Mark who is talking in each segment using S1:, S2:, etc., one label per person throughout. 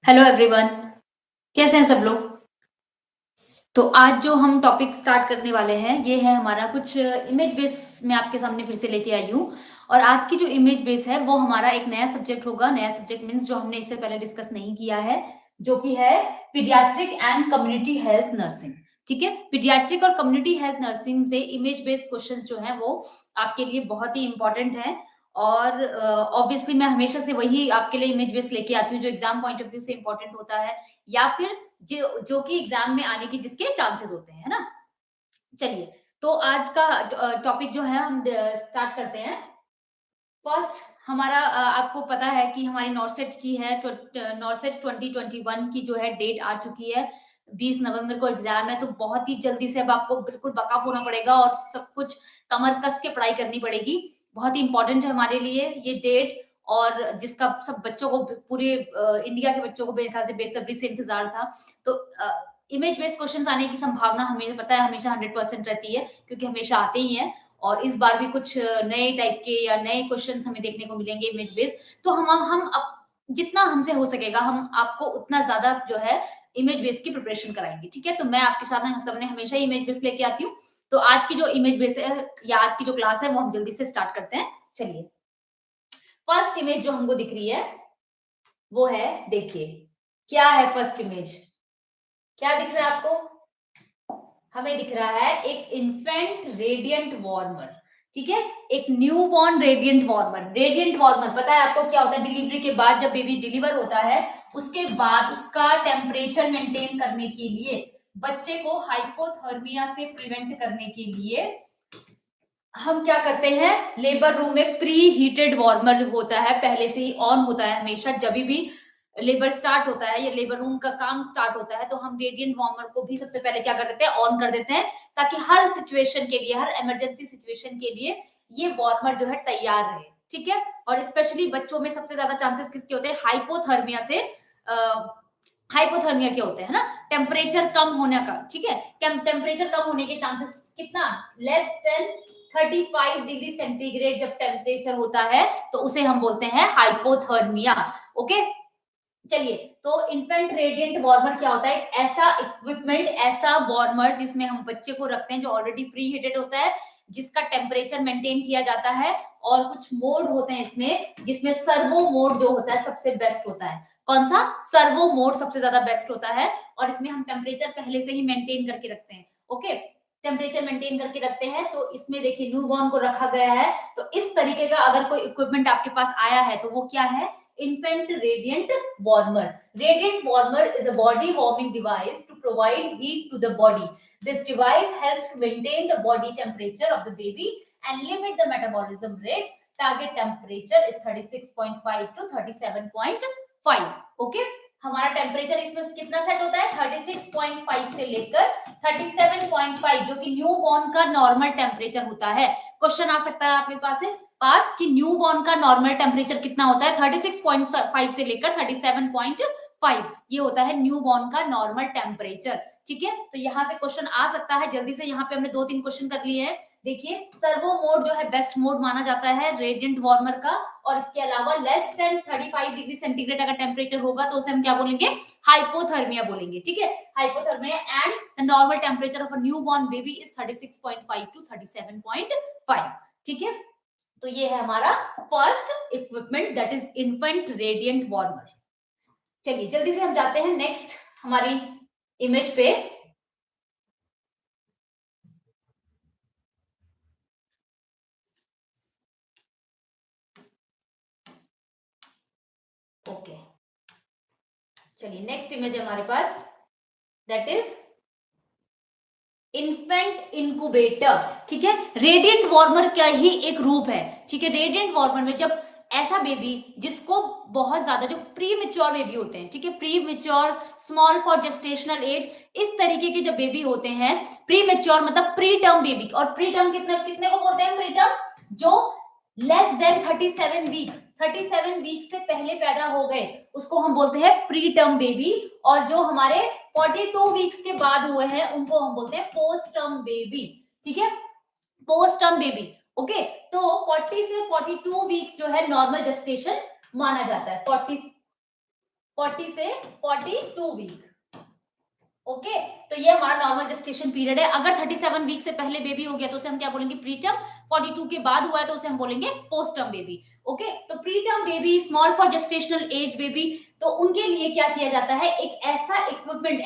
S1: Hello everyone, कैसे हैं सब लोग? तो आज जो हम टॉपिक स्टार्ट करने वाले हैं, ये है हमारा कुछ इमेज बेस मैं आपके सामने फिर से लेके आई हूँ। और आज की जो इमेज बेस है, वो हमारा एक नया सब्जेक्ट होगा। नया सब्जेक्ट मीन्स जो हमने इससे पहले डिस्कस नहीं किया है, जो कि है paediatric and community health nursing. ठीक है, पीडियाट्रिक और कम्युनिटी हेल्थ नर्सिंग से इमेज बेस्ड क्वेश्चंस जो है वो आपके लिए बहुत ही इंपॉर्टेंट है। और ऑब्वियसली मैं हमेशा से वही आपके लिए इमेज बेस्ड लेके आती हूँ जो एग्जाम पॉइंट ऑफ व्यू से इंपॉर्टेंट होता है, या फिर जो जो कि एग्जाम में आने की जिसके चांसेस होते हैं, है ना? चलिए, तो आज का टॉपिक जो है हम स्टार्ट करते हैं। फर्स्ट हमारा आपको पता है कि हमारी नॉर्सेट की है नॉर्सेट 2021 की जो है डेट आ चुकी है। 20 नवंबर को एग्जाम है, तो बहुत ही जल्दी से अब आपको बिल्कुल बकाफ होना पड़ेगा और सब कुछ कमर कस के पढ़ाई करनी पड़ेगी। बहुत ही इंपॉर्टेंट है हमारे लिए ये डेट, और जिसका सब बच्चों को पूरे इंडिया के बच्चों को मेरे ख्याल से बेसब्री से इंतजार था। तो इमेज बेस्ड क्वेश्चंस आने की संभावना हमें पता है हमेशा 100% रहती है, क्योंकि हमेशा आते ही हैं। और इस बार भी कुछ नए टाइप के या नए क्वेश्चंस हमें देखने को मिलेंगे इमेज बेस्ड। तो हम अब जितना हमसे हो सकेगा हम आपको उतना ज्यादा जो है इमेज बेस्ड की प्रिपरेशन कराएंगे। ठीक है, तो मैं आपके साथ सबने हमेशा ही इमेज बेस्ड लेके आती हूँ। तो आज की जो इमेज बेस्ड है या आज की जो क्लास है वो हम जल्दी से स्टार्ट करते हैं। चलिए, फर्स्ट इमेज जो हमको दिख रही है वो है, देखिए क्या है फर्स्ट इमेज। क्या दिख रहा है आपको? हमें दिख रहा है एक इन्फेंट रेडिएंट वार्मर। ठीक है, एक new born radiant warmer. Radiant warmer पता है आपको क्या होता है? डिलीवरी के बाद जब बेबी डिलीवर होता है, उसके बाद उसका टेम्परेचर मेंटेन करने के लिए, बच्चे को हाइपोथर्मिया से प्रिवेंट करने के लिए हम क्या करते हैं, लेबर रूम में प्री हीटेड वार्मर जो होता है पहले से ही ऑन होता है। हमेशा जब भी लेबर स्टार्ट होता है या लेबर रूम का काम स्टार्ट होता है, तो हम रेडिएंट वार्मर को भी सबसे पहले क्या कर देते हैं, ऑन कर देते हैं, ताकि हर सिचुएशन के लिए, हर इमरजेंसी सिचुएशन के लिए ये वार्मर जो है तैयार रहे। ठीक है, और स्पेशली बच्चों में सबसे ज्यादा चांसेस किसके होते हैं? हाइपोथर्मिया से। हाइपोथर्मिया के होते हैं ना, टेम्परेचर कम होने का। ठीक है, टेम्परेचर कम होने के चांसेस कितना? लेस देन 35 डिग्री सेंटीग्रेड जब टेम्परेचर होता है, तो उसे हम बोलते हैं हाइपोथर्मिया। ओके, चलिए, तो इन्फेंट रेडिएंट वार्मर क्या होता है? एक ऐसा इक्विपमेंट, ऐसा वार्मर जिसमें हम बच्चे को रखते हैं, जो ऑलरेडी प्री हीटेड होता है, जिसका टेम्परेचर मेंटेन किया जाता है। और कुछ मोड होते हैं इसमें, जिसमें सर्वो मोड जो होता है सबसे बेस्ट होता है। कौन सा? सर्वो मोड सबसे ज्यादा बेस्ट होता है। और इसमें हम टेम्परेचर पहले से ही मेंटेन करके रखते हैं। ओके, टेम्परेचर मेंटेन करके रखते हैं। तो इसमें देखिए न्यू बॉर्न को रखा गया है। तो इस तरीके का अगर कोई इक्विपमेंट आपके पास आया है, तो वो क्या है? Infant radiant warmer. Radiant warmer is a body warming device to provide heat to the body. This device helps to maintain the body temperature of the baby and limit the metabolism rate. Target temperature is 36.5 to 37.5. Okay, हमारा temperature इसमें कितना set होता है? 36.5 से लेकर 37.5, जो कि new born का नॉर्मल टेम्परेचर होता है। क्वेश्चन आ सकता है आपके पास कि न्यू बॉर्न का नॉर्मल टेम्परेचर कितना होता है? 36.5 से लेकर 37.5, ये होता है न्यू बॉर्न का नॉर्मल टेम्परेचर। ठीक है, तो यहाँ से क्वेश्चन आ सकता है जल्दी से। यहाँ पे हमने 2-3 क्वेश्चन कर लिए हैं। देखिए, सर्वो मोड जो है बेस्ट मोड माना जाता है रेडिएंट वार्मर का। और इसके अलावा लेस देन 35 डिग्री सेंटीग्रेड अगर टेम्परेचर होगा, तो उसे हम क्या बोलेंगे? हाइपोथर्मिया बोलेंगे। ठीक है, hypothermia. And the normal temperature of a new born baby is 36.5 two 37.5। ठीक है, तो ये है हमारा first equipment, that is infant radiant warmer. चलिए, जल्दी से हम जाते हैं नेक्स्ट हमारी इमेज पे। ओके, चलिए नेक्स्ट इमेज है हमारे पास, दैट इज इन्फेंट इनक्यूबेटर। ठीक है, रेडिएंट वार्मर का ही एक रूप है। ठीक है, रेडिएंट वार्मर में जब ऐसा बेबी जिसको बहुत ज्यादा, जो प्री मेच्योर बेबी होते हैं, ठीक है, pre mature, small for gestational age, इस तरीके के जब बेबी होते हैं, प्री मेच्योर मतलब प्री टर्म बेबी। और प्री टर्म कितने कितने को बोलते हैं? प्री टर्म जो लेस देन 37 वीक्स, 37 वीक्स से पहले पैदा हो गए, उसको हम बोलते हैं प्री टर्म बेबी। और जो हमारे 42 वीक्स के बाद हुए हैं, उनको हम बोलते हैं पोस्ट टर्म बेबी। ठीक है, पोस्ट टर्म बेबी। ओके, तो 40 से 42 वीक्स जो है नॉर्मल जेस्टेशन माना जाता है। 40 40 से 42 वीक। ओके, तो ये हमारा नॉर्मल जेस्टेशन पीरियड है। अगर 37 वीक से पहले बेबी हो गया तो उसे हम क्या बोलेंगे, प्रीटर्म। 42 के बाद हुआ है तो उसे हम बोलेंगे पोस्टर्म बेबी। ओके, तो preterm baby, small for gestational age baby, तो उनके लिए क्या किया जाता है, एक ऐसा इक्विपमेंट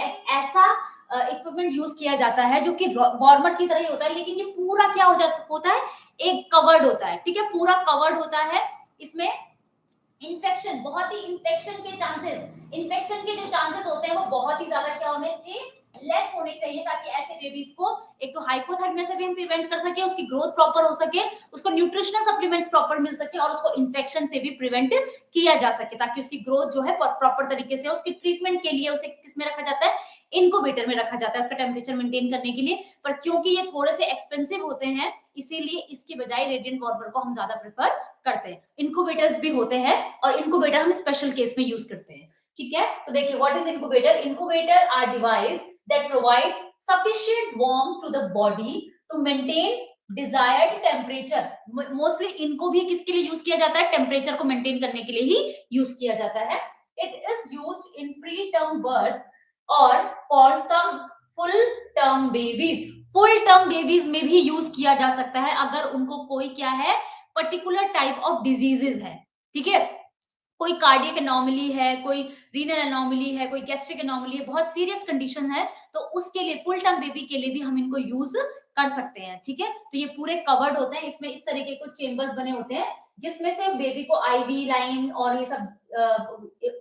S1: यूज किया जाता है जो कि वार्मर की तरह ही होता है, लेकिन ये पूरा क्या होता है, एक कवर्ड होता है। ठीक है, पूरा कवर्ड होता है। इसमें इन्फेक्शन के जो चांसेस होते हैं वो बहुत ही ज्यादा क्या होने चाहिए, लेस होने चाहिए, ताकि ऐसे बेबीज को एक तो हाइपोथर्मिया से भी हम प्रिवेंट कर सके, उसकी ग्रोथ प्रॉपर हो सके, उसको न्यूट्रिशनल सप्लीमेंट्स प्रॉपर मिल सके, और उसको इन्फेक्शन से भी प्रिवेंट किया जा सके, ताकि उसकी ग्रोथ जो है प्रॉपर तरीके से। उसकी ट्रीटमेंट के लिए उसे किसमें रखा जाता है, इनक्यूबेटर में रखा जाता है, उसका टेम्परेचर मेंटेन करने के लिए। पर क्योंकि ये थोड़े से एक्सपेंसिव होते हैं, इसीलिए इसकी बजाय रेडिएंट वार्मर को हम ज्यादा प्रेफर करते हैं। इनक्यूबेटर्स भी होते हैं, और इनक्यूबेटर हम स्पेशल केस में यूज करते हैं। ठीक है, तो देखिए what is incubator. Incubator are device that provides sufficient warm to the body to maintain desired temperature. Mostly इनको भी किसके लिए यूज किया जाता है, टेम्परेचर को मेंटेन करने के लिए ही यूज किया जाता है। It is used in preterm birth और for some full term babies. Full term babies में भी यूज किया जा सकता है, अगर उनको कोई क्या है, पर्टिकुलर टाइप ऑफ डिजीजेस है। ठीक है, कोई कार्डियक एनोमली है, कोई रीनल एनोमली है, कोई गैस्ट्रिक एनोमली है, बहुत सीरियस कंडीशन है, तो उसके लिए, फुल टर्म बेबी के लिए भी हम इनको यूज कर सकते हैं। ठीक है, तो ये पूरे कवर्ड होते हैं, इसमें इस तरीके के चेम्बर्स बने होते हैं, जिसमें से बेबी को आईवी लाइन और ये सब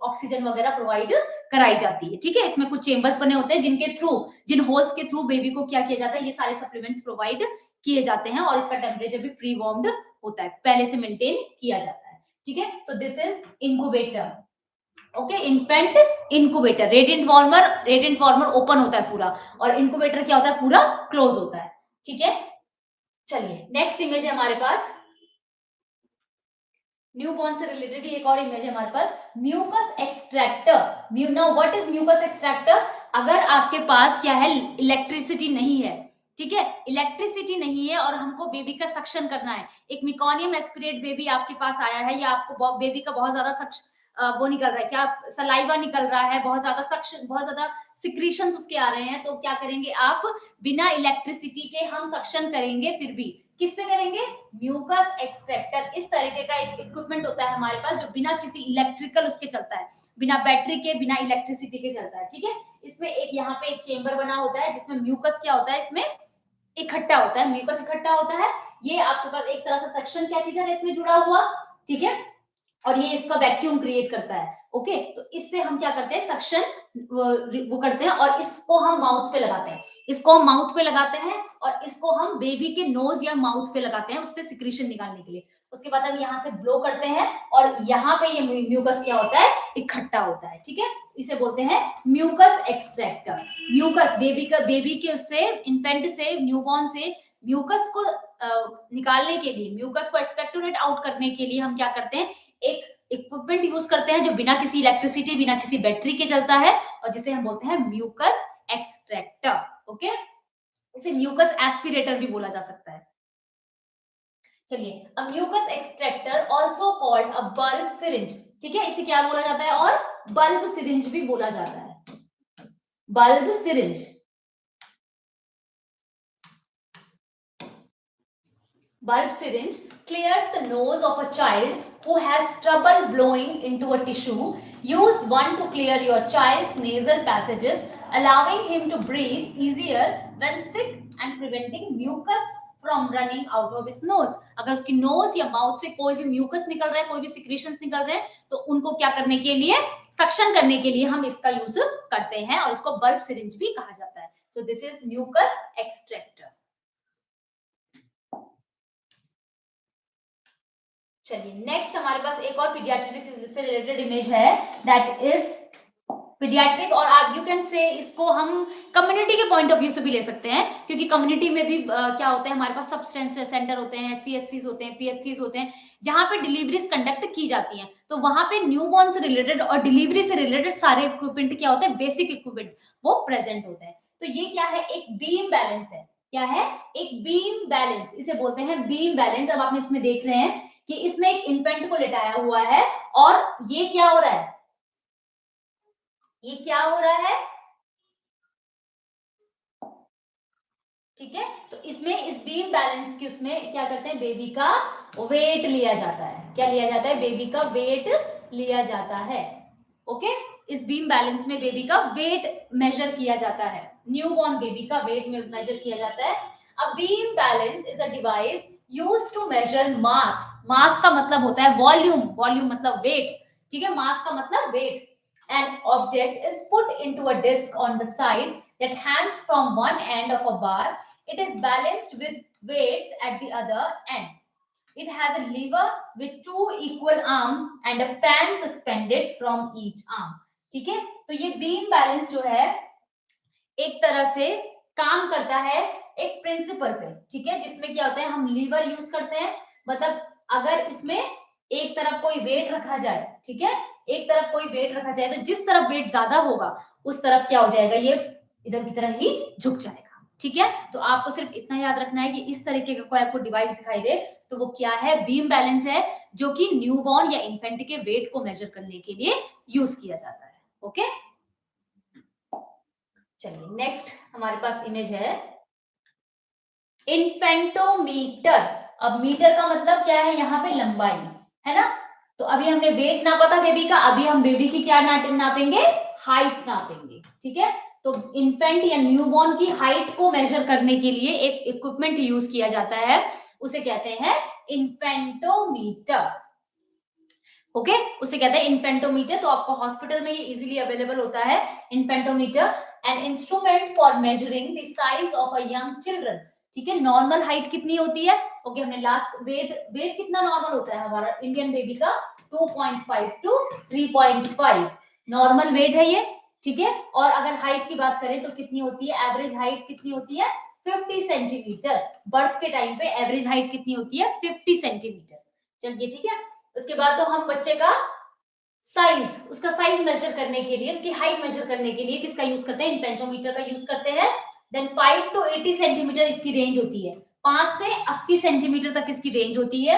S1: ऑक्सीजन वगैरह प्रोवाइड कराई जाती है। ठीक है, इसमें कुछ चेम्बर्स बने होते हैं जिनके थ्रू, जिन होल्स के थ्रू बेबी को क्या किया जाता है, ये सारे सप्लीमेंट्स प्रोवाइड किए जाते हैं, और इसका टेम्परेचर भी प्री वार्म्ड होता है, पहले से मेंटेन किया जाता है। ठीक है, so this is incubator. Okay, infant incubator, radiant warmer open होता है पूरा, और इनक्यूबेटर क्या होता है, पूरा क्लोज होता है। ठीक है, चलिए नेक्स्ट इमेज है हमारे पास, न्यूबॉर्न से रिलेटेड एक और इमेज है हमारे पास, mucus extractor. Now what is mucus extractor. अगर आपके पास क्या है, इलेक्ट्रिसिटी नहीं है, ठीक है, इलेक्ट्रिसिटी नहीं है, और हमको बेबी का सक्शन करना है, एक मिकोनियम एस्पिरेट बेबी आपके पास आया है, या आपको बेबी का बहुत ज्यादा वो निकल रहा है, क्या सलाइवा निकल रहा है, बहुत ज्यादा सक्शन, बहुत ज्यादा सिक्रीशंस उसके आ रहे हैं, तो क्या करेंगे आप, बिना इलेक्ट्रिसिटी के हम सक्शन करेंगे, फिर भी किससे करेंगे, म्यूकस एक्सट्रैक्टर। इस तरीके का एक इक्विपमेंट होता है हमारे पास, जो बिना किसी इलेक्ट्रिकल उसके चलता है, बिना बैटरी के, बिना इलेक्ट्रिसिटी के चलता है। ठीक है, इसमें एक यहाँ पे एक चेंबर बना होता है, जिसमें म्यूकस क्या होता है, इसमें इकट्ठा होता है, म्यूकस इकट्ठा होता है। ये आपके पास एक तरह से सक्शन कैथेटर है इसमें जुड़ा हुआ। ठीक है, और ये इसका वैक्यूम क्रिएट करता है। ओके, तो इससे हम क्या करते हैं, सक्शन वो करते हैं, और इसको हम माउथ पे लगाते हैं, इसको हम माउथ पे लगाते हैं, और इसको हम बेबी के नोज या माउथ पे लगाते हैं, उससे सिक्रीशन निकालने के लिए। उसके बाद हम यहाँ से ब्लो करते हैं, और यहाँ पे ये म्यूकस क्या होता है, इकट्ठा होता है। ठीक है, इसे बोलते हैं म्यूकस एक्सट्रैक्टर। म्यूकस बेबी के उससे, इन्फेंट से, न्यूबॉर्न से म्यूकस को निकालने के लिए, म्यूकस को एक्सपेक्टोरेट आउट करने के लिए हम क्या करते हैं, एक इक्विपमेंट यूज करते हैं, जो बिना किसी इलेक्ट्रिसिटी, बिना किसी बैटरी के चलता है, और जिसे हम बोलते हैं म्यूकस एक्सट्रैक्टर। ओके, इसे म्यूकस एस्पिरेटर भी बोला जा सकता है। चलिए, a mucus extractor also called a bulb syringe. ठीक है, इसे क्या बोला जाता है, और बल्ब सिरिंज भी बोला जाता है, bulb syringe. Bulb syringe clears the nose of a child who has trouble blowing into a tissue. Use one to clear your child's nasal passages, allowing him to breathe easier when sick and preventing mucus from running out of his nose. अगर उसकी nose या mouth से कोई भी mucus निकल रहा है, कोई भी secretions निकल रहे हैं, तो उनको क्या करने के लिए, सक्शन करने के लिए हम इसका यूज करते हैं, और इसको बल्ब सिरिंज भी कहा जाता है। So this is mucus extractor. चलिए नेक्स्ट हमारे पास एक और पीडियाट्रिक से रिलेटेड इमेज है, दैट इज पीडियाट्रिक, और आप यू कैन से इसको हम कम्युनिटी के पॉइंट ऑफ व्यू से भी ले सकते हैं, क्योंकि कम्युनिटी में भी क्या होता है, हमारे पास सब्सटेंस सेंटर होते हैं, सीएचसीज होते हैं, पीएचसीज होते हैं, जहां पे डिलीवरीज कंडक्ट की जाती हैं, तो वहां पे न्यूबॉर्न से रिलेटेड और डिलीवरी से रिलेटेड सारे इक्विपमेंट क्या होते हैं, बेसिक इक्विपमेंट वो प्रेजेंट होते हैं। तो ये क्या है, एक बीम बैलेंस है, क्या है, एक बीम बैलेंस, इसे बोलते हैं बीम बैलेंस। अब आप इसमें देख रहे हैं कि इसमें एक इन्फेंट को लेटाया हुआ है, और ये क्या हो रहा है, ये क्या हो रहा है, ठीक है। तो इसमें इस बीम बैलेंस की उसमें क्या करते हैं, बेबी का वेट लिया जाता है। क्या लिया जाता है, बेबी का वेट लिया जाता है। ओके, इस बीम बैलेंस में बेबी का वेट मेजर किया जाता है, न्यूबॉर्न बेबी का वेट मेजर किया जाता है। A beam balance is a device used to measure mass. Mass का मतलब होता है वॉल्यूम, वॉल्यूम मतलब वेट, ठीक है, मास का मतलब wait. An object is put into a disc on the side that hangs from one end of a bar. It is balanced with weights at the other end. It has a lever with two equal arms and a pan suspended from each arm. ठीक है, तो ये beam balance जो है एक तरह से काम करता है एक प्रिंसिपल पे, ठीक है, जिसमें क्या होता है, हम लीवर यूज करते हैं। मतलब अगर इसमें एक तरफ कोई वेट रखा जाए, ठीक है, एक तरफ कोई वेट रखा जाए, तो जिस तरफ वेट ज्यादा होगा उस तरफ क्या हो जाएगा, ये इधर की तरह ही झुक जाएगा, ठीक है। तो आपको सिर्फ इतना याद रखना है कि इस तरीके का कोई आपको डिवाइस दिखाई दे तो वो क्या है, बीम बैलेंस है, जो कि न्यूबॉर्न या इन्फेंट के वेट को मेजर करने के लिए यूज किया जाता है। ओके, चलिए नेक्स्ट हमारे पास इमेज है इन्फेंटोमीटर। अब मीटर का मतलब क्या है, यहाँ पे लंबाई है ना। तो अभी हमने वेट नापा था बेबी का, अभी हम बेबी की क्या नापेंगे, हाइट नापेंगे, ठीक है। तो इन्फेंट या न्यूबॉर्न की हाइट को मेजर करने के लिए एक इक्विपमेंट यूज किया जाता है, उसे कहते हैं इन्फेंटोमीटर। ओके, उसे कहते हैं इन्फेंटोमीटर। तो आपको हॉस्पिटल में ये इजीली अवेलेबल होता है infantometer, an instrument for measuring the size of a young children. ठीक है, नॉर्मल हाइट कितनी होती है, ओके, हमने लास्ट वेट वेट कितना नॉर्मल होता है हमारा इंडियन बेबी का, 2.5 टू 3.5 नॉर्मल वेट है ये, ठीक है। और अगर हाइट की बात करें तो कितनी होती है, एवरेज हाइट कितनी होती है, 50 सेंटीमीटर। बर्थ के टाइम पे एवरेज हाइट कितनी होती है, 50 सेंटीमीटर। चलिए ठीक है, उसके बाद तो हम बच्चे का साइज, उसका साइज मेजर करने के लिए, उसकी हाइट मेजर करने के लिए किसका यूज करते हैं, इन्फेंटोमीटर का यूज करते हैं। देन 5 टू 80 सेंटीमीटर इसकी रेंज होती है, 5 से 80 सेंटीमीटर तक इसकी रेंज होती है।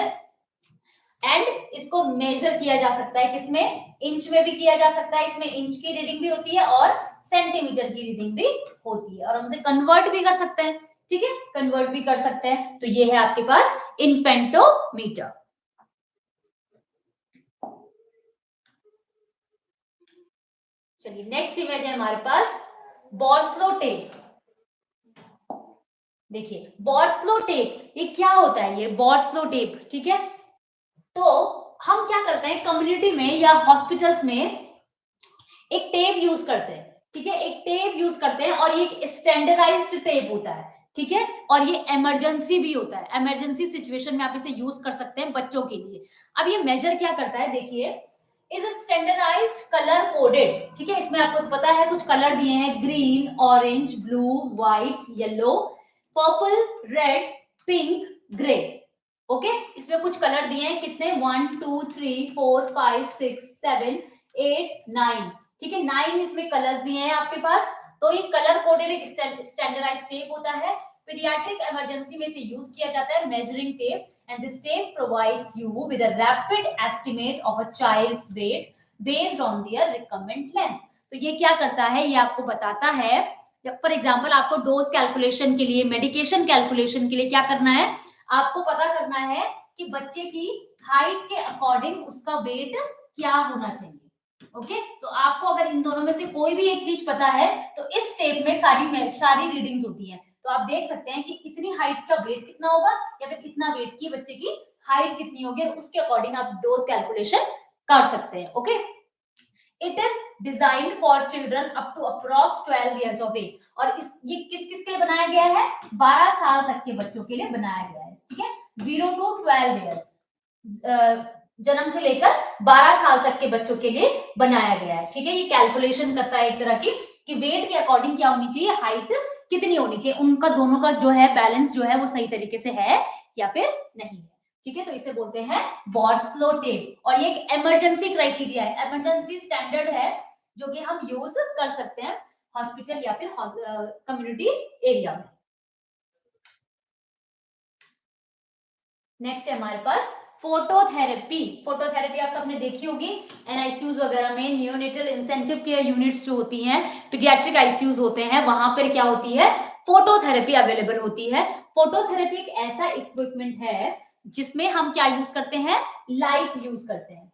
S1: एंड इसको मेजर किया जा सकता है किसमें, इंच में भी किया जा सकता है, इसमें इंच की रीडिंग भी होती है और सेंटीमीटर की रीडिंग भी होती है, और हम इसे कन्वर्ट भी कर सकते हैं, ठीक है, कन्वर्ट भी कर सकते हैं। तो ये है आपके पास इन्फेंटोमीटर। चलिए नेक्स्ट इमेज है हमारे पास बॉर्सलो टेप। देखिए बॉर्सलो टेप ये क्या होता है, ये बॉर्सलो टेप, ठीक है। तो हम क्या करते हैं कम्युनिटी में या हॉस्पिटल्स में एक टेप यूज करते हैं, ठीक है, एक टेप यूज करते हैं और ये एक स्टैंडर्डाइज्ड टेप होता है, ठीक है। और ये इमरजेंसी भी होता है, इमरजेंसी सिचुएशन में आप इसे यूज कर सकते हैं बच्चों के लिए। अब ये मेजर क्या करता है, देखिए, इज स्टैंडर्डाइज्ड कलर कोडेड, ठीक है। इसमें आपको पता है कुछ कलर दिए हैं, green, orange, blue, white, yellow, purple, red, pink, grey. Okay, इसमें कुछ कलर दिए हैं, कितने, 1 2 3 4 5 6 7 8 9, ठीक है, 9 इसमें कलर्स दिए हैं आपके पास। तो ये कलर कोडेड एक स्टैंडर्डाइज्ड टेप होता है, पीडियाट्रिक इमरजेंसी में से यूज किया जाता है, measuring tape. And this tape provides you with a rapid estimate of a child's weight based on their recombinant length. तो ये क्या करता है, ये आपको बताता है, फॉर एग्जाम्पल आपको डोज कैलकुलेशन के लिए, मेडिकेशन कैलकुलेशन के लिए क्या करना है, आपको पता करना है कि बच्चे की हाइट के अकॉर्डिंग उसका वेट क्या होना चाहिए। ओके, तो आपको अगर इन दोनों में से कोई भी एक चीज पता है तो इस स्टेप में सारी रीडिंग्स होती हैं। तो आप देख सकते हैं कि इतनी हाइट का वेट कितना होगा या फिर इतना वेट की बच्चे की हाइट कितनी होगी, और उसके अकॉर्डिंग आप डोज कैलकुलेशन कर सकते हैं। Okay, it is designed for children up to approx 12 years of age. और ये किस किस के लिए बनाया गया है, 12 साल तक के बच्चों के लिए बनाया गया है, ठीक है, 0 टू 12 इयर्स, जन्म से लेकर 12 साल तक के बच्चों के लिए बनाया गया है, ठीक है। ये कैलकुलेशन करता है एक तरह की कि वेट के अकॉर्डिंग क्या होनी चाहिए, हाइट कितनी होनी चाहिए, उनका दोनों का जो है बैलेंस जो है वो सही तरीके से है या फिर नहीं है, ठीक है। तो इसे बोलते हैं बॉर्सलो टेप, और ये एक इमरजेंसी क्राइटेरिया है, इमरजेंसी स्टैंडर्ड है जो कि हम यूज कर सकते हैं हॉस्पिटल या फिर कम्युनिटी एरिया में। नेक्स्ट है हमारे पास फोटोथेरेपी, फोटोथेरेपी आप सबने देखी होगी एनआईसीयूज वगैरह में, नियोनेटल इंसेंटिव केयर यूनिट्स जो होती हैं, पीडियाट्रिक आईसीयूज होते हैं, वहां पर क्या होती है, फोटोथेरेपी अवेलेबल होती है। फोटोथेरेपी एक ऐसा इक्विपमेंट है जिसमें हम क्या यूज करते हैं, लाइट यूज करते हैं,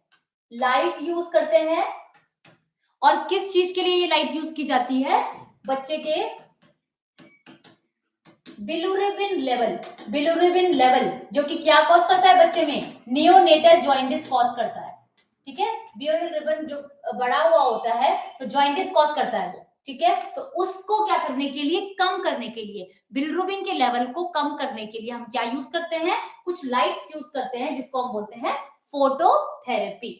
S1: लाइट यूज करते हैं। और किस चीज के लिए ये लाइट यूज की जाती है, बच्चे के बिलिरुबिन लेवल, बिलिरुबिन लेवल जो कि क्या कॉज करता है बच्चे में, नियोनेटल जॉइंटिस कॉज करता है, ठीक है। बिलिरुबिन जो बड़ा हुआ होता है तो जॉइंटिस कॉज करता है वो, ठीक है। तो उसको क्या करने के लिए, कम करने के लिए, बिलिरुबिन के लेवल को कम करने के लिए हम क्या यूज करते हैं, कुछ लाइट्स यूज करते हैं जिसको हम बोलते हैं फोटोथेरेपी।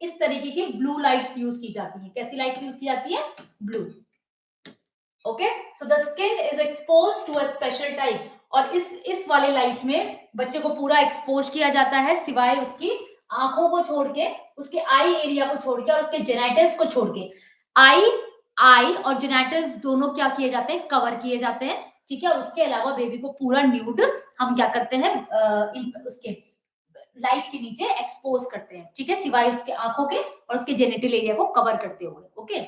S1: इस तरीके की ब्लू लाइट्स यूज की जाती है। कैसी लाइट्स यूज की जाती है, blue. Okay, so the skin is expose to a special type. और इस वाले लाइट में बच्चे को पूरा एक्सपोज किया जाता है, सिवाय उसकी आंखों को छोड़ के, उसके आई एरिया को छोड़ के और उसके जेनाइटल्स को छोड़ के। आई और जेनाइटल्स दोनों क्या किए जाते हैं, कवर किए जाते हैं, ठीक है। और उसके अलावा बेबी को पूरा न्यूड हम क्या करते हैं, उसके लाइट के नीचे एक्सपोज करते हैं, ठीक है, सिवाय उसके आंखों के और उसके जेनिटल एरिया को कवर करते हुए। ओके,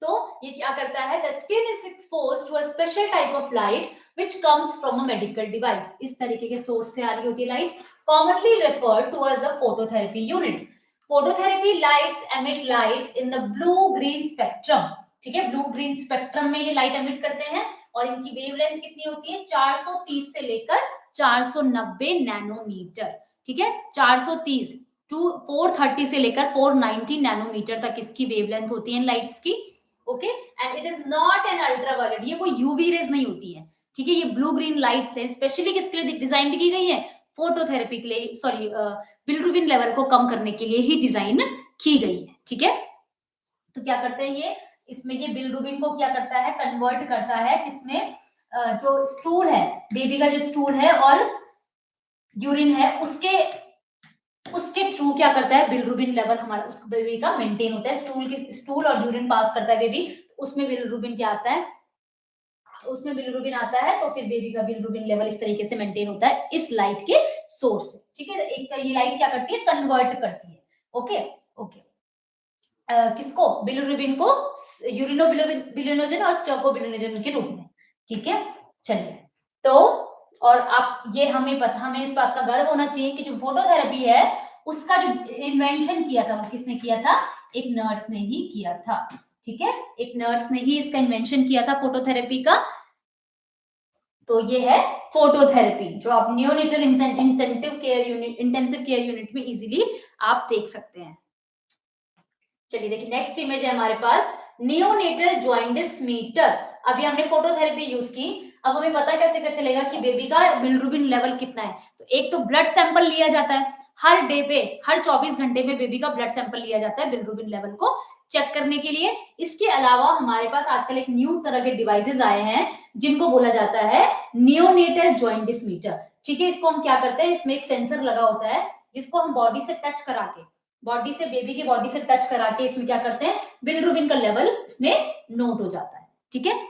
S1: तो ये क्या करता है, the skin is expose to a special type of light which comes from a medical device. इस तरीके के सोर्स से आ रही होती है light, commonly referred to as a phototherapy unit. Phototherapy lights emit light in the blue green spectrum, ठीक है। ब्लू ग्रीन स्पेक्ट्रम में ये लाइट एमिट करते हैं और इनकी वेवलेंथ कितनी होती है, 430 से लेकर 490 नैनोमीटर, ठीक है। 430 टू 430 से लेकर 490 नैनोमीटर तक इसकी वेवलेंथ होती है लाइट्स की। Okay, and it is not an ultraviolet, ये कोई यूवी रेज नहीं होती है, ठीक है। ये ब्लू ग्रीन लाइट्स है, स्पेशली किसके लिए डिजाइन की गई है, फोटोथेरेपी के लिए, सॉरी बिलिरुबिन लेवल को कम करने के लिए ही डिजाइन की गई है, ठीक है। तो क्या करते हैं ये, इसमें ये बिलिरुबिन को क्या करता है, कन्वर्ट करता है किसमें, जो स्टूल है, बेबी का जो स्टूल है और यूरिन है, उसके थ्रू क्या करता है, बिलिरुबिन लेवल हमारा उस बेबी का मेंटेन होता है। स्टूल और यूरिन पास करता है बेबी, उसमें बिलिरुबिन क्या आता है, उसमें बिलिरुबिन आता है, तो फिर बेबी का बिलिरुबिन लेवल इस तरीके से मेंटेन होता है इस लाइट के सोर्स से, ठीक है। एक तो ये लाइट क्या करती है, कन्वर्ट करती है। ओके ओके, किसको, बिलिरुबिन को यूरिनोबिलिनोजन और स्टर्कोबिलिनोजन के रूप में, ठीक है। चलिए, तो और आप ये हमें इस बात का गर्व होना चाहिए कि जो फोटोथेरेपी है उसका जो इन्वेंशन किया था वो किसने किया था, एक नर्स ने ही किया था, ठीक है। एक नर्स ने ही इसका इन्वेंशन किया था फोटोथेरेपी का। तो ये है फोटोथेरेपी, जो आप नियोनेटल इंटेंसिव केयर यूनिट में इजीली आप देख सकते हैं। चलिए देखिए, नेक्स्ट इमेज है हमारे पास, नियोनेटल जॉइंटिस मीटर। अभी हमने फोटोथेरेपी यूज की, अब हमें पता कैसे चलेगा कि बेबी का बिलिरुबिन लेवल कितना है। तो एक तो ब्लड सैंपल लिया जाता है, हर डे पे, हर 24 घंटे में बेबी का ब्लड सैंपल लिया जाता है बिलिरुबिन लेवल को चेक करने के लिए। इसके अलावा हमारे पास आजकल एक न्यू तरह के डिवाइसेस आए हैं जिनको बोला जाता है नियोनेटल जॉइंटिस मीटर, ठीक है। इसको हम क्या करते हैं, इसमें एक सेंसर लगा होता है जिसको हम बॉडी से टच करा के, बॉडी से, बेबी की बॉडी से टच करा के इसमें क्या करते हैं, बिलिरुबिन का लेवल इसमें नोट हो जाता है, ठीक है।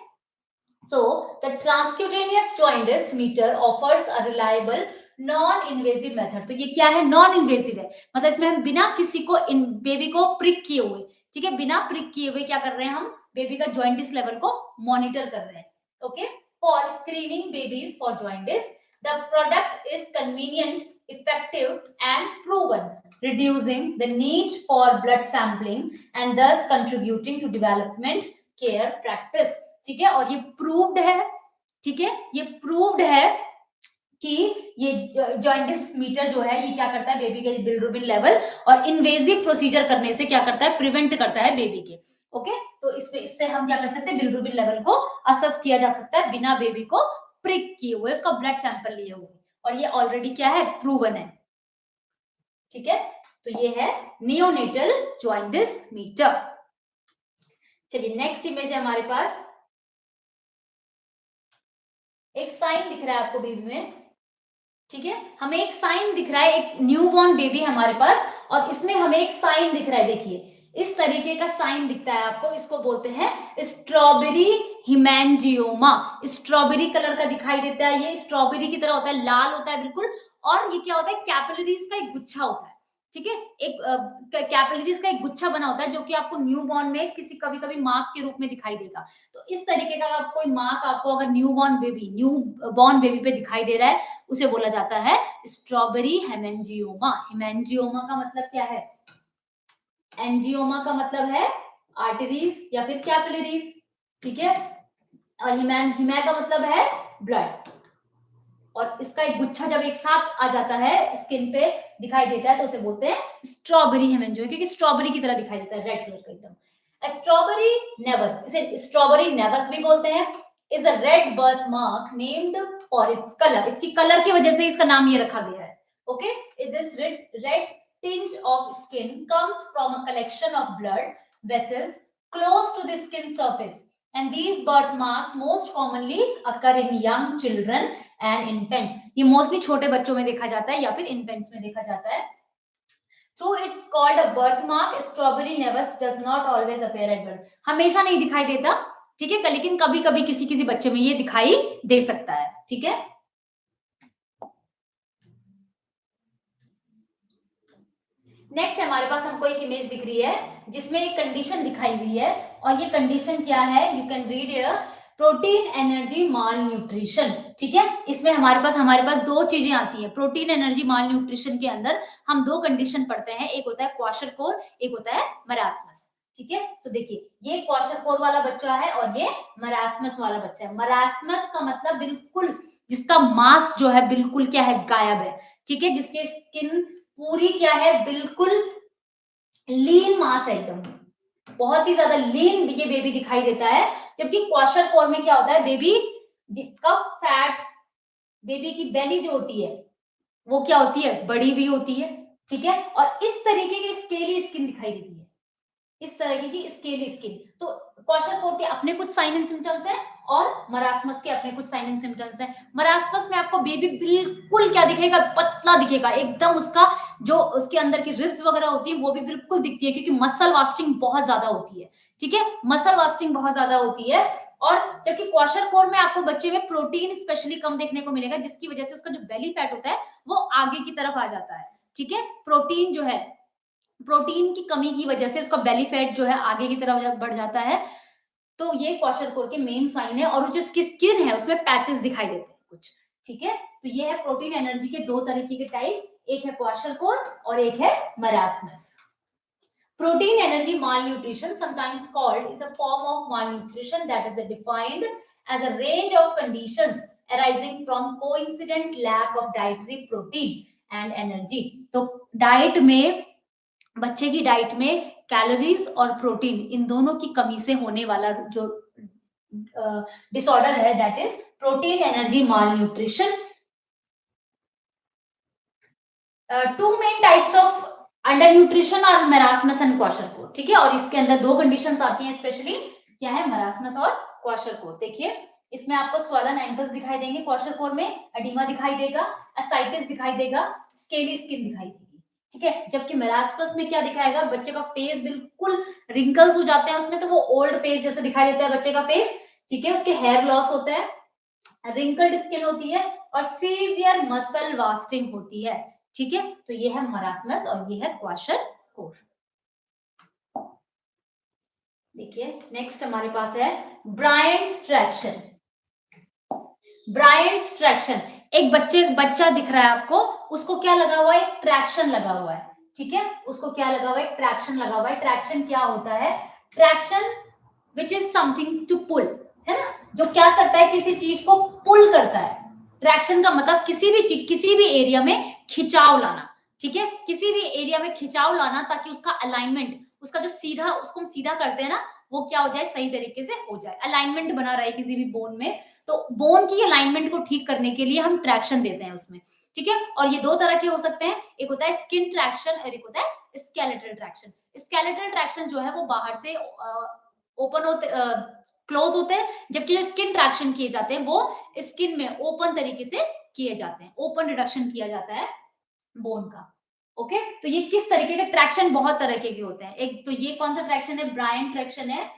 S1: So the transcutaneous jaundice meter offers a reliable non-invasive method। तो ये क्या है, नॉन इन्वेसिव है, मतलब इसमें हम बिना किसी को बेबी को प्रिक किए हुए, ठीक है, बिना प्रिक किए हुए क्या कर रहे हैं, हम बेबी का जॉइंटिस लेवल को मॉनिटर कर रहे हैं। Okay, for screening babies for jaundice the product is convenient, effective and proven, reducing the need for blood sampling and thus contributing to development care practice, ठीक है। और ये प्रूव्ड है, ठीक है, ये प्रूव्ड है कि ये जॉइंटिस मीटर जो है ये क्या करता है, बेबी के बिलिरुबिन लेवल और इन्वेजिव प्रोसीजर करने से क्या करता है, प्रिवेंट करता है बेबी के। ओके, तो इससे हम क्या कर सकते हैं, बिलिरुबिन लेवल को असेस किया जा सकता है बिना बेबी को प्रिक किए हुए, उसका ब्लड सैंपल लिए हुए, और ये ऑलरेडी क्या है, प्रूवन है, ठीक है। तो ये है नियोनेटल जॉइंटिस मीटर। चलिए नेक्स्ट इमेज है हमारे पास, एक साइन दिख रहा है आपको बेबी में, ठीक है, हमें एक साइन दिख रहा है, एक न्यूबॉर्न बेबी हमारे पास, और इसमें हमें एक साइन दिख रहा है, देखिए इस तरीके का साइन दिखता है आपको, इसको बोलते हैं स्ट्रॉबेरी हिमैंजियोमा। स्ट्रॉबेरी कलर का दिखाई देता है, ये स्ट्रॉबेरी की तरह होता है, लाल होता है बिल्कुल, और ये क्या होता है, कैपिलरीज का एक गुच्छा होता है, ठीक है, एक कैपिलरीज का एक गुच्छा बना होता है जो कि आपको न्यू बॉर्न में किसी कभी कभी मार्क के रूप में दिखाई देगा। तो इस तरीके का आप कोई मार्क आपको अगर न्यू बॉर्न बेबी पे दिखाई दे रहा है, उसे बोला जाता है स्ट्रॉबेरी हेमेंजियोमा। हेमेंजियोमा का मतलब क्या है, एंजियोमा का मतलब है आर्टरीज या फिर कैपिलरीज, ठीक है, और हिमै का मतलब है ब्लड, और इसका एक गुच्छा जब एक साथ आ जाता है स्किन पे दिखाई देता है तो उसे बोलते हैं स्ट्रॉबेरी हेमेंजियोमा, क्योंकि स्ट्रॉबेरी की तरह दिखाई देता है, रेड कलर का एकदम। स्ट्रॉबेरी नेवस, इसे स्ट्रॉबेरी नेवस भी बोलते हैं, is a red birth mark named for its colour, इसकी कलर की वजह से इसका नाम ये रखा गया है। Okay, this red tinge of skin comes from a collection of blood vessels close to the skin surface, and these birthmarks most commonly occur in young children and infants। ये मोस्टली छोटे बच्चों में देखा जाता है या फिर इन्फेंट्स में देखा जाता है। So it's called a birthmark. Strawberry nevus does not always appear at birth, हमेशा नहीं दिखाई देता, ठीक है, लेकिन कभी कभी किसी किसी बच्चे में ये दिखाई दे सकता है, ठीक है। नेक्स्ट हमारे पास हमको एक इमेज दिख रही है जिसमें एक कंडीशन दिखाई हुई है, और ये कंडीशन क्या है, you can read here, protein energy mal nutrition, ठीक है। इसमें हमारे पास दो चीजें आती हैं, प्रोटीन एनर्जी माल न्यूट्रिशन के अंदर हम दो कंडीशन पढ़ते हैं, एक होता है क्वाशरकोर, एक होता है मरासमस, ठीक है। तो देखिए ये क्वाशरकोर वाला बच्चा है और ये मरासमस वाला बच्चा है। मरासमस का मतलब बिल्कुल जिसका मास जो है बिल्कुल क्या है, गायब है, ठीक है, जिसके स्किन पूरी क्या है, बिल्कुल लीन मास है, एकदम बहुत ही ज्यादा लीन ये बेबी दिखाई देता है। जबकि क्वाशरकोर में क्या होता है, बेबी जिसका फैट, बेबी की बेली जो होती है वो क्या होती है, बड़ी भी होती है, ठीक है, और इस तरीके की स्केली स्किन दिखाई देती है, इस तरह की स्केली स्किन। तो क्वाशरकोर के अपने कुछ साइन एंड सिम्टम्स हैं और मरासमस के अपने कुछ साइन एंड सिम्टम्स हैं। मरासमस में आपको बेबी बिल्कुल क्या दिखेगा, पतला दिखेगा एकदम, उसका जो उसके अंदर की रिब्स वगैरह होती है वो भी बिल्कुल दिखती है, क्योंकि मसल वास्टिंग बहुत ज्यादा होती है, ठीक है, मसल वास्टिंग बहुत ज्यादा होती है। और जबकि क्वाशरकोर में आपको बच्चे में प्रोटीन स्पेशली कम देखने को मिलेगा, जिसकी वजह से उसका जो बेली फैट होता है वो आगे की तरफ आ जाता है, ठीक है। प्रोटीन जो है, प्रोटीन की कमी की वजह से उसका बेली फैट जो है आगे की तरफ बढ़ जाता है। तो ये क्वाशरकोर के मेन साइन है, और जो इसकी स्किन है उसमें पैचेस दिखाई देते हैं कुछ, ठीक है। तो ये है प्रोटीन एनर्जी के दो तरीके के टाइप, एक है क्वाशरकोर और एक है marasmus. Protein energy malnutrition, sometimes called, is a form of malnutrition that is defined as a range of conditions arising from coincident lack of dietary protein and energy। तो डाइट में, बच्चे की डाइट में कैलोरीज और protein इन दोनों की कमी से होने वाला जो डिसऑर्डर है, that is protein energy mal nutrition. Two main types of under nutrition और मरासमस एंड क्वाशरकोर, ठीक है, और इसके अंदर दो कंडीशंस आती हैं स्पेशली, क्या है, मरासमस और क्वाशरकोर। देखिए इसमें आपको स्वॉलन एंकल्स दिखाई देंगे, क्वाशरकोर में एडिमा दिखाई देगा, एसाइटिस दिखाई देगा, स्केली स्किन दिखाई देगी, ठीक है। जबकि मरासमस में क्या दिखाएगा, बच्चे का फेस बिल्कुल रिंकल्स हो जाते हैं उसमें, तो वो ओल्ड फेस जैसे दिखाई देता है बच्चे का फेस, ठीक है, उसके हेयर लॉस होता है, रिंकल्ड स्किन होती है और सीवियर मसल वास्टिंग होती है, ठीक है। तो ये है मरासमस और ये है क्वाशरकोर। देखिए नेक्स्ट हमारे पास है ब्रायंट्स ट्रैक्शन। ब्रायंट्स ट्रैक्शन, एक बच्चा दिख रहा है आपको, उसको क्या लगा हुआ है, एक ट्रैक्शन लगा हुआ है, ठीक है, उसको क्या लगा हुआ है, एक ट्रैक्शन लगा हुआ है। ट्रैक्शन क्या होता है, traction which is something to pull, है ना, जो क्या करता है, किसी चीज को पुल करता है। ट्रैक्शन का मतलब किसी भी चीज, किसी भी एरिया में खिंचाव लाना, ठीक है, किसी भी एरिया में खिंचाव लाना ताकि उसका अलाइनमेंट, उसका जो सीधा, उसको हम सीधा करते हैं ना, वो क्या हो जाए, सही तरीके से हो जाए, अलाइनमेंट बना रहे किसी भी बोन में। तो बोन की अलाइनमेंट को ठीक करने के लिए हम ट्रैक्शन देते हैं उसमें, ठीक है। और ये दो तरह के हो सकते हैं, एक होता है स्किन ट्रैक्शन और एक होता है स्केलेटल ट्रैक्शन। स्केलेटल ट्रैक्शन जो है वो बाहर से ओपन होते, क्लोज होते हैं, जबकि जो स्किन ट्रैक्शन किए जाते हैं वो स्किन में ओपन तरीके से किए जाते हैं, ओपन रिडक्शन किया जाता है बोन का। ओके, तो ये किस तरीके के ट्रैक्शन, बहुत तरह के होते हैं। एक तो ये कौन सा ट्रैक्शन है, ब्रायंट ट्रैक्शन है,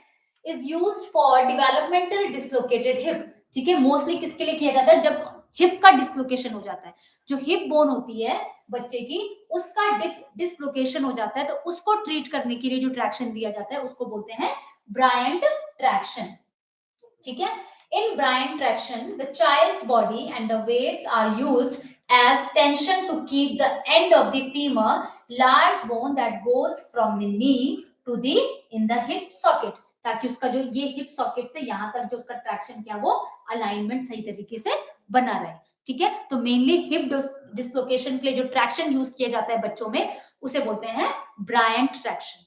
S1: is used for developmental dislocated hip, ठीक है। मोस्टली किसके लिए किया जाता है, जब हिप का डिसलोकेशन हो जाता है, जो हिप बोन होती है बच्चे की उसका डिसलोकेशन हो जाता है, तो उसको ट्रीट करने के लिए जो ट्रैक्शन दिया जाता है उसको बोलते हैं ब्रायंट ट्रैक्शन। ठीक है, in Bryant traction the child's body and the weights are used as tension to keep the end of the femur large bone that goes from the knee to the in the hip socket, ताकि उसका जो ये hip socket से यहां तक जो उसका traction क्या वो अलाइनमेंट सही तरीके से बना रहे। ठीक है, तो मेनली हिप डिसलोकेशन के लिए जो ट्रैक्शन यूज किया जाता है बच्चों में उसे बोलते हैं ब्रायंट ट्रैक्शन।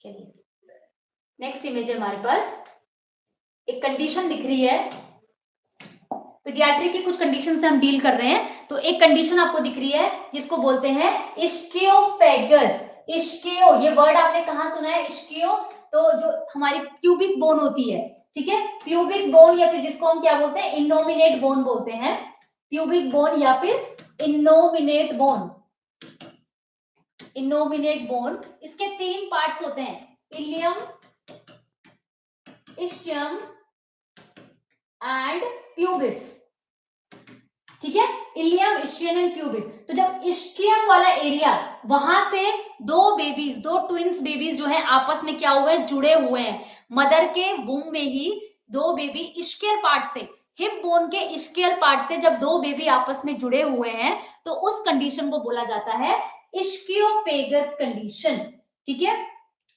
S1: चलिए नेक्स्ट इमेज है हमारे पास, एक कंडीशन दिख रही है, पीडियाट्री की कुछ कंडीशन से हम डील कर रहे हैं, तो एक कंडीशन आपको दिख रही है जिसको बोलते हैं इश्कियोफेगस। इश्कियो ये वर्ड आपने कहां सुना है, इश्कियो, तो जो हमारी प्यूबिक बोन होती है, ठीक है, प्यूबिक बोन या फिर जिसको हम क्या बोलते हैं इनोमिनेट बोन बोलते हैं, प्यूबिक बोन या फिर इनोमिनेट बोन। इनोमिनेट बोन इसके 3 पार्ट्स होते हैं, इलियम, इस्टियम एंड प्यूबिस। ठीक है, इलियम, इस्टियम एंड प्यूबिस। तो जब इस्कियम वाला एरिया वहां से दो ट्विंस बेबीज जो है आपस में क्या हुए जुड़े हुए हैं, मदर के वूम में ही दो बेबी इस्कियल पार्ट से, हिप बोन के इस्कियल पार्ट से जब दो बेबी आपस में जुड़े हुए हैं तो उस कंडीशन को बोला जाता है इश्कियोफेगस कंडीशन। ठीक है,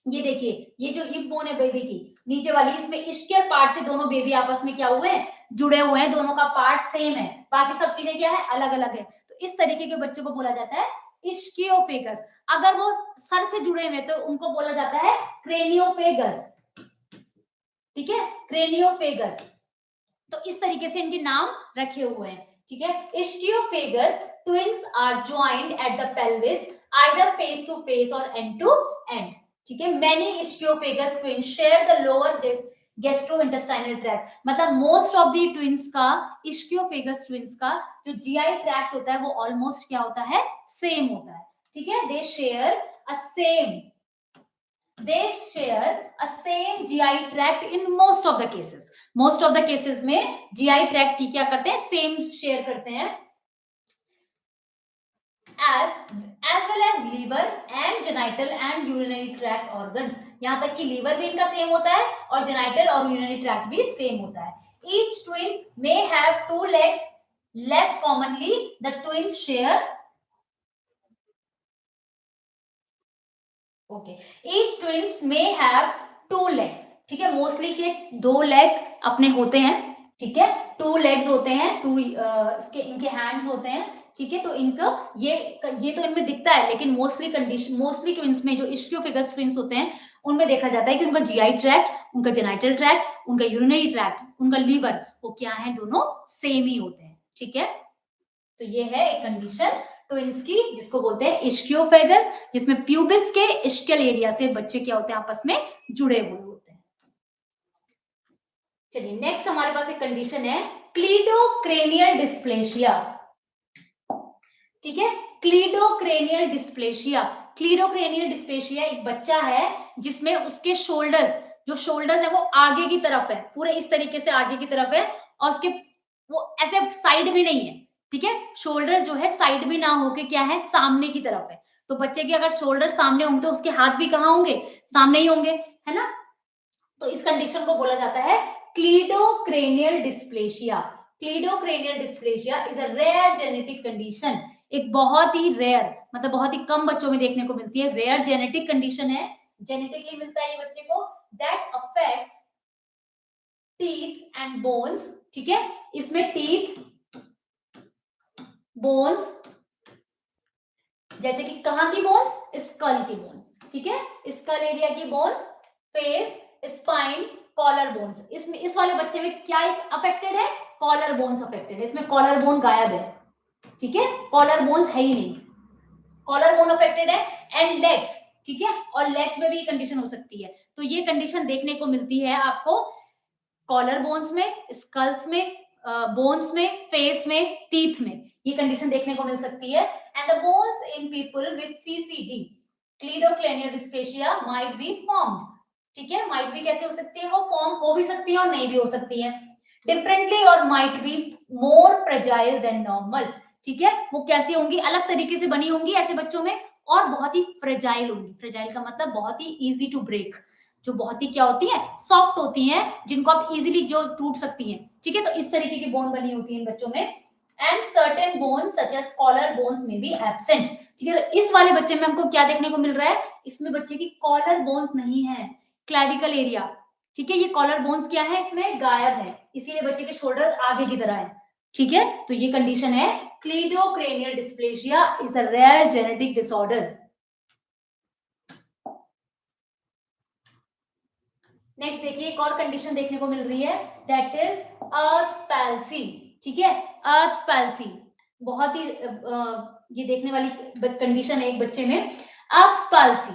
S1: ये देखिए ये जो हिप बोन है बेबी की नीचे वाली, इसमें इश्कियल पार्ट से दोनों बेबी आपस में क्या हुए हैं जुड़े हुए हैं, दोनों का पार्ट सेम है, बाकी सब चीजें क्या है अलग अलग है, तो इस तरीके के बच्चों को बोला जाता है इश्कियोफेगस। अगर वो सर से जुड़े हुए तो उनको बोला जाता है क्रेनियोफेगस। ठीक है, क्रेनियोफेगस। तो इस तरीके से इनके नाम रखे हुए हैं। ठीक है, ischiopagus twins are joined at the pelvis either face to face और एंड टू एंड। ठीक है, many ischiopagus twins share the lower gastrointestinal tract, मतलब मोस्ट ऑफ द ट्विन्स का, इश्कियोफेगस ट्विन्स का जो जीआई ट्रैक्ट होता है वो ऑलमोस्ट क्या होता है सेम होता है। ठीक है, दे share a same GI tract in most of the cases। most of the cases में GI tract की क्या करते हैं सेम शेयर करते हैं, as well as liver and genital and urinary tract organs। यहां तक कि लीवर भी इनका सेम होता है और जेनाइटल और यूरिनरी ट्रैक्ट भी सेम होता है। each twin may have 2 legs, less commonly the twins share each twins may have 2 legs। ठीक है, मोस्टली के 2 लेग अपने होते हैं। ठीक है, 2 लेग्स होते हैं, 2 इसके इनके हैंड्स होते हैं। ठीक है, तो इनको ये तो इनमें दिखता है, लेकिन मोस्टली ट्विंस में जो इश्कियोफेगस ट्विंस होते हैं उनमें देखा जाता है कि उनका जीआई ट्रैक्ट, उनका जेनाइटल ट्रैक्ट, उनका यूरिनरी ट्रैक्ट, उनका लीवर वो क्या है दोनों सेम ही होते हैं। ठीक है, तो ये है एक कंडीशन ट्विंस की जिसको बोलते हैं इश्कियोफेगस, जिसमें प्यूबिस के इश्कियल एरिया से बच्चे क्या होते हैं आपस में जुड़े हुए होते हैं। चलिए नेक्स्ट हमारे पास एक कंडीशन है क्लीडोक्रेनियल डिस्प्लेशिया। ठीक है, क्लीडोक्रेनियल डिस्प्लेशिया। क्लीडोक्रेनियल डिस्प्लेशिया एक बच्चा है जिसमें उसके शोल्डर्स है वो आगे की तरफ है, पूरे इस तरीके से आगे की तरफ है और उसके वो ऐसे साइड में नहीं है। ठीक है, शोल्डर्स जो है साइड में ना होके क्या है सामने की तरफ है। तो बच्चे के अगर शोल्डर सामने होंगे तो उसके हाथ भी कहाँ होंगे सामने ही होंगे, है ना। तो इस कंडीशन को बोला जाता है cleidocranial dysplasia. Cleidocranial dysplasia is a rare genetic condition, एक बहुत ही रेयर मतलब बहुत ही कम बच्चों में देखने को मिलती है, रेयर जेनेटिक कंडीशन है, जेनेटिकली मिलता है ये बच्चे को, that affects teeth and bones. ठीक है, इसमें टीथ, बोन्स, जैसे कि कहां की बोन्स, स्कल की बोन्स। ठीक है, स्कल एरिया की bones, face, spine, collar bones. इसमें इस वाले बच्चे में क्या अफेक्टेड है, कॉलर बोन्स अफेक्टेड है, इसमें कॉलर बोन गायब है। ठीक है, कॉलर बोन्स है ही नहीं, कॉलर बोन अफेक्टेड है एंड लेग्स। ठीक है, और लेग्स में भी ये कंडीशन हो सकती है। तो ये कंडीशन देखने को मिलती है आपको कॉलर बोन्स में, स्कल्स में, बोन्स में, फेस में, टीथ में, ये कंडीशन देखने को मिल सकती है। And the bones in people with CCD cleidocranial dysplasia might be formed. ठीक है, माइट भी कैसे हो सकती है, वो फॉर्म हो भी सकती है और नहीं भी हो सकती है। डिफरेंटली और might be more fragile than normal. ठीक है, वो कैसी होंगी, अलग तरीके से बनी होंगी ऐसे बच्चों में, और बहुत ही फ्रेजाइल होंगी। फ्रेजाइल का मतलब बहुत ही इजी टू ब्रेक, जो बहुत ही क्या होती है, सॉफ्ट होती हैं, जिनको आप इजीली जो टूट सकती हैं। ठीक है, तो इस तरीके की बोन बनी होती है इन बच्चों में। And certain bones such as collar bones में बी एब्सेंट। ठीक है, तो इस वाले बच्चे में हमको क्या देखने को मिल रहा है, इसमें बच्चे की कॉलर बोन्स नहीं है, क्लैविकल एरिया। ठीक है, ये कॉलर बोन्स क्या है, इसमें गायब है, इसीलिए बच्चे के शोल्डर आगे की तरह है। ठीक है, तो ये कंडीशन है cleidocranial dysplasia is a rare genetic disorders. Next देखिए, एक और कंडीशन देखने को मिल रही है, दैट इज अर्ब्स पैल्सी। ठीक है, अर्ब्स पैल्सी बहुत ही ये देखने वाली कंडीशन है एक बच्चे में। अर्ब्स पैल्सी,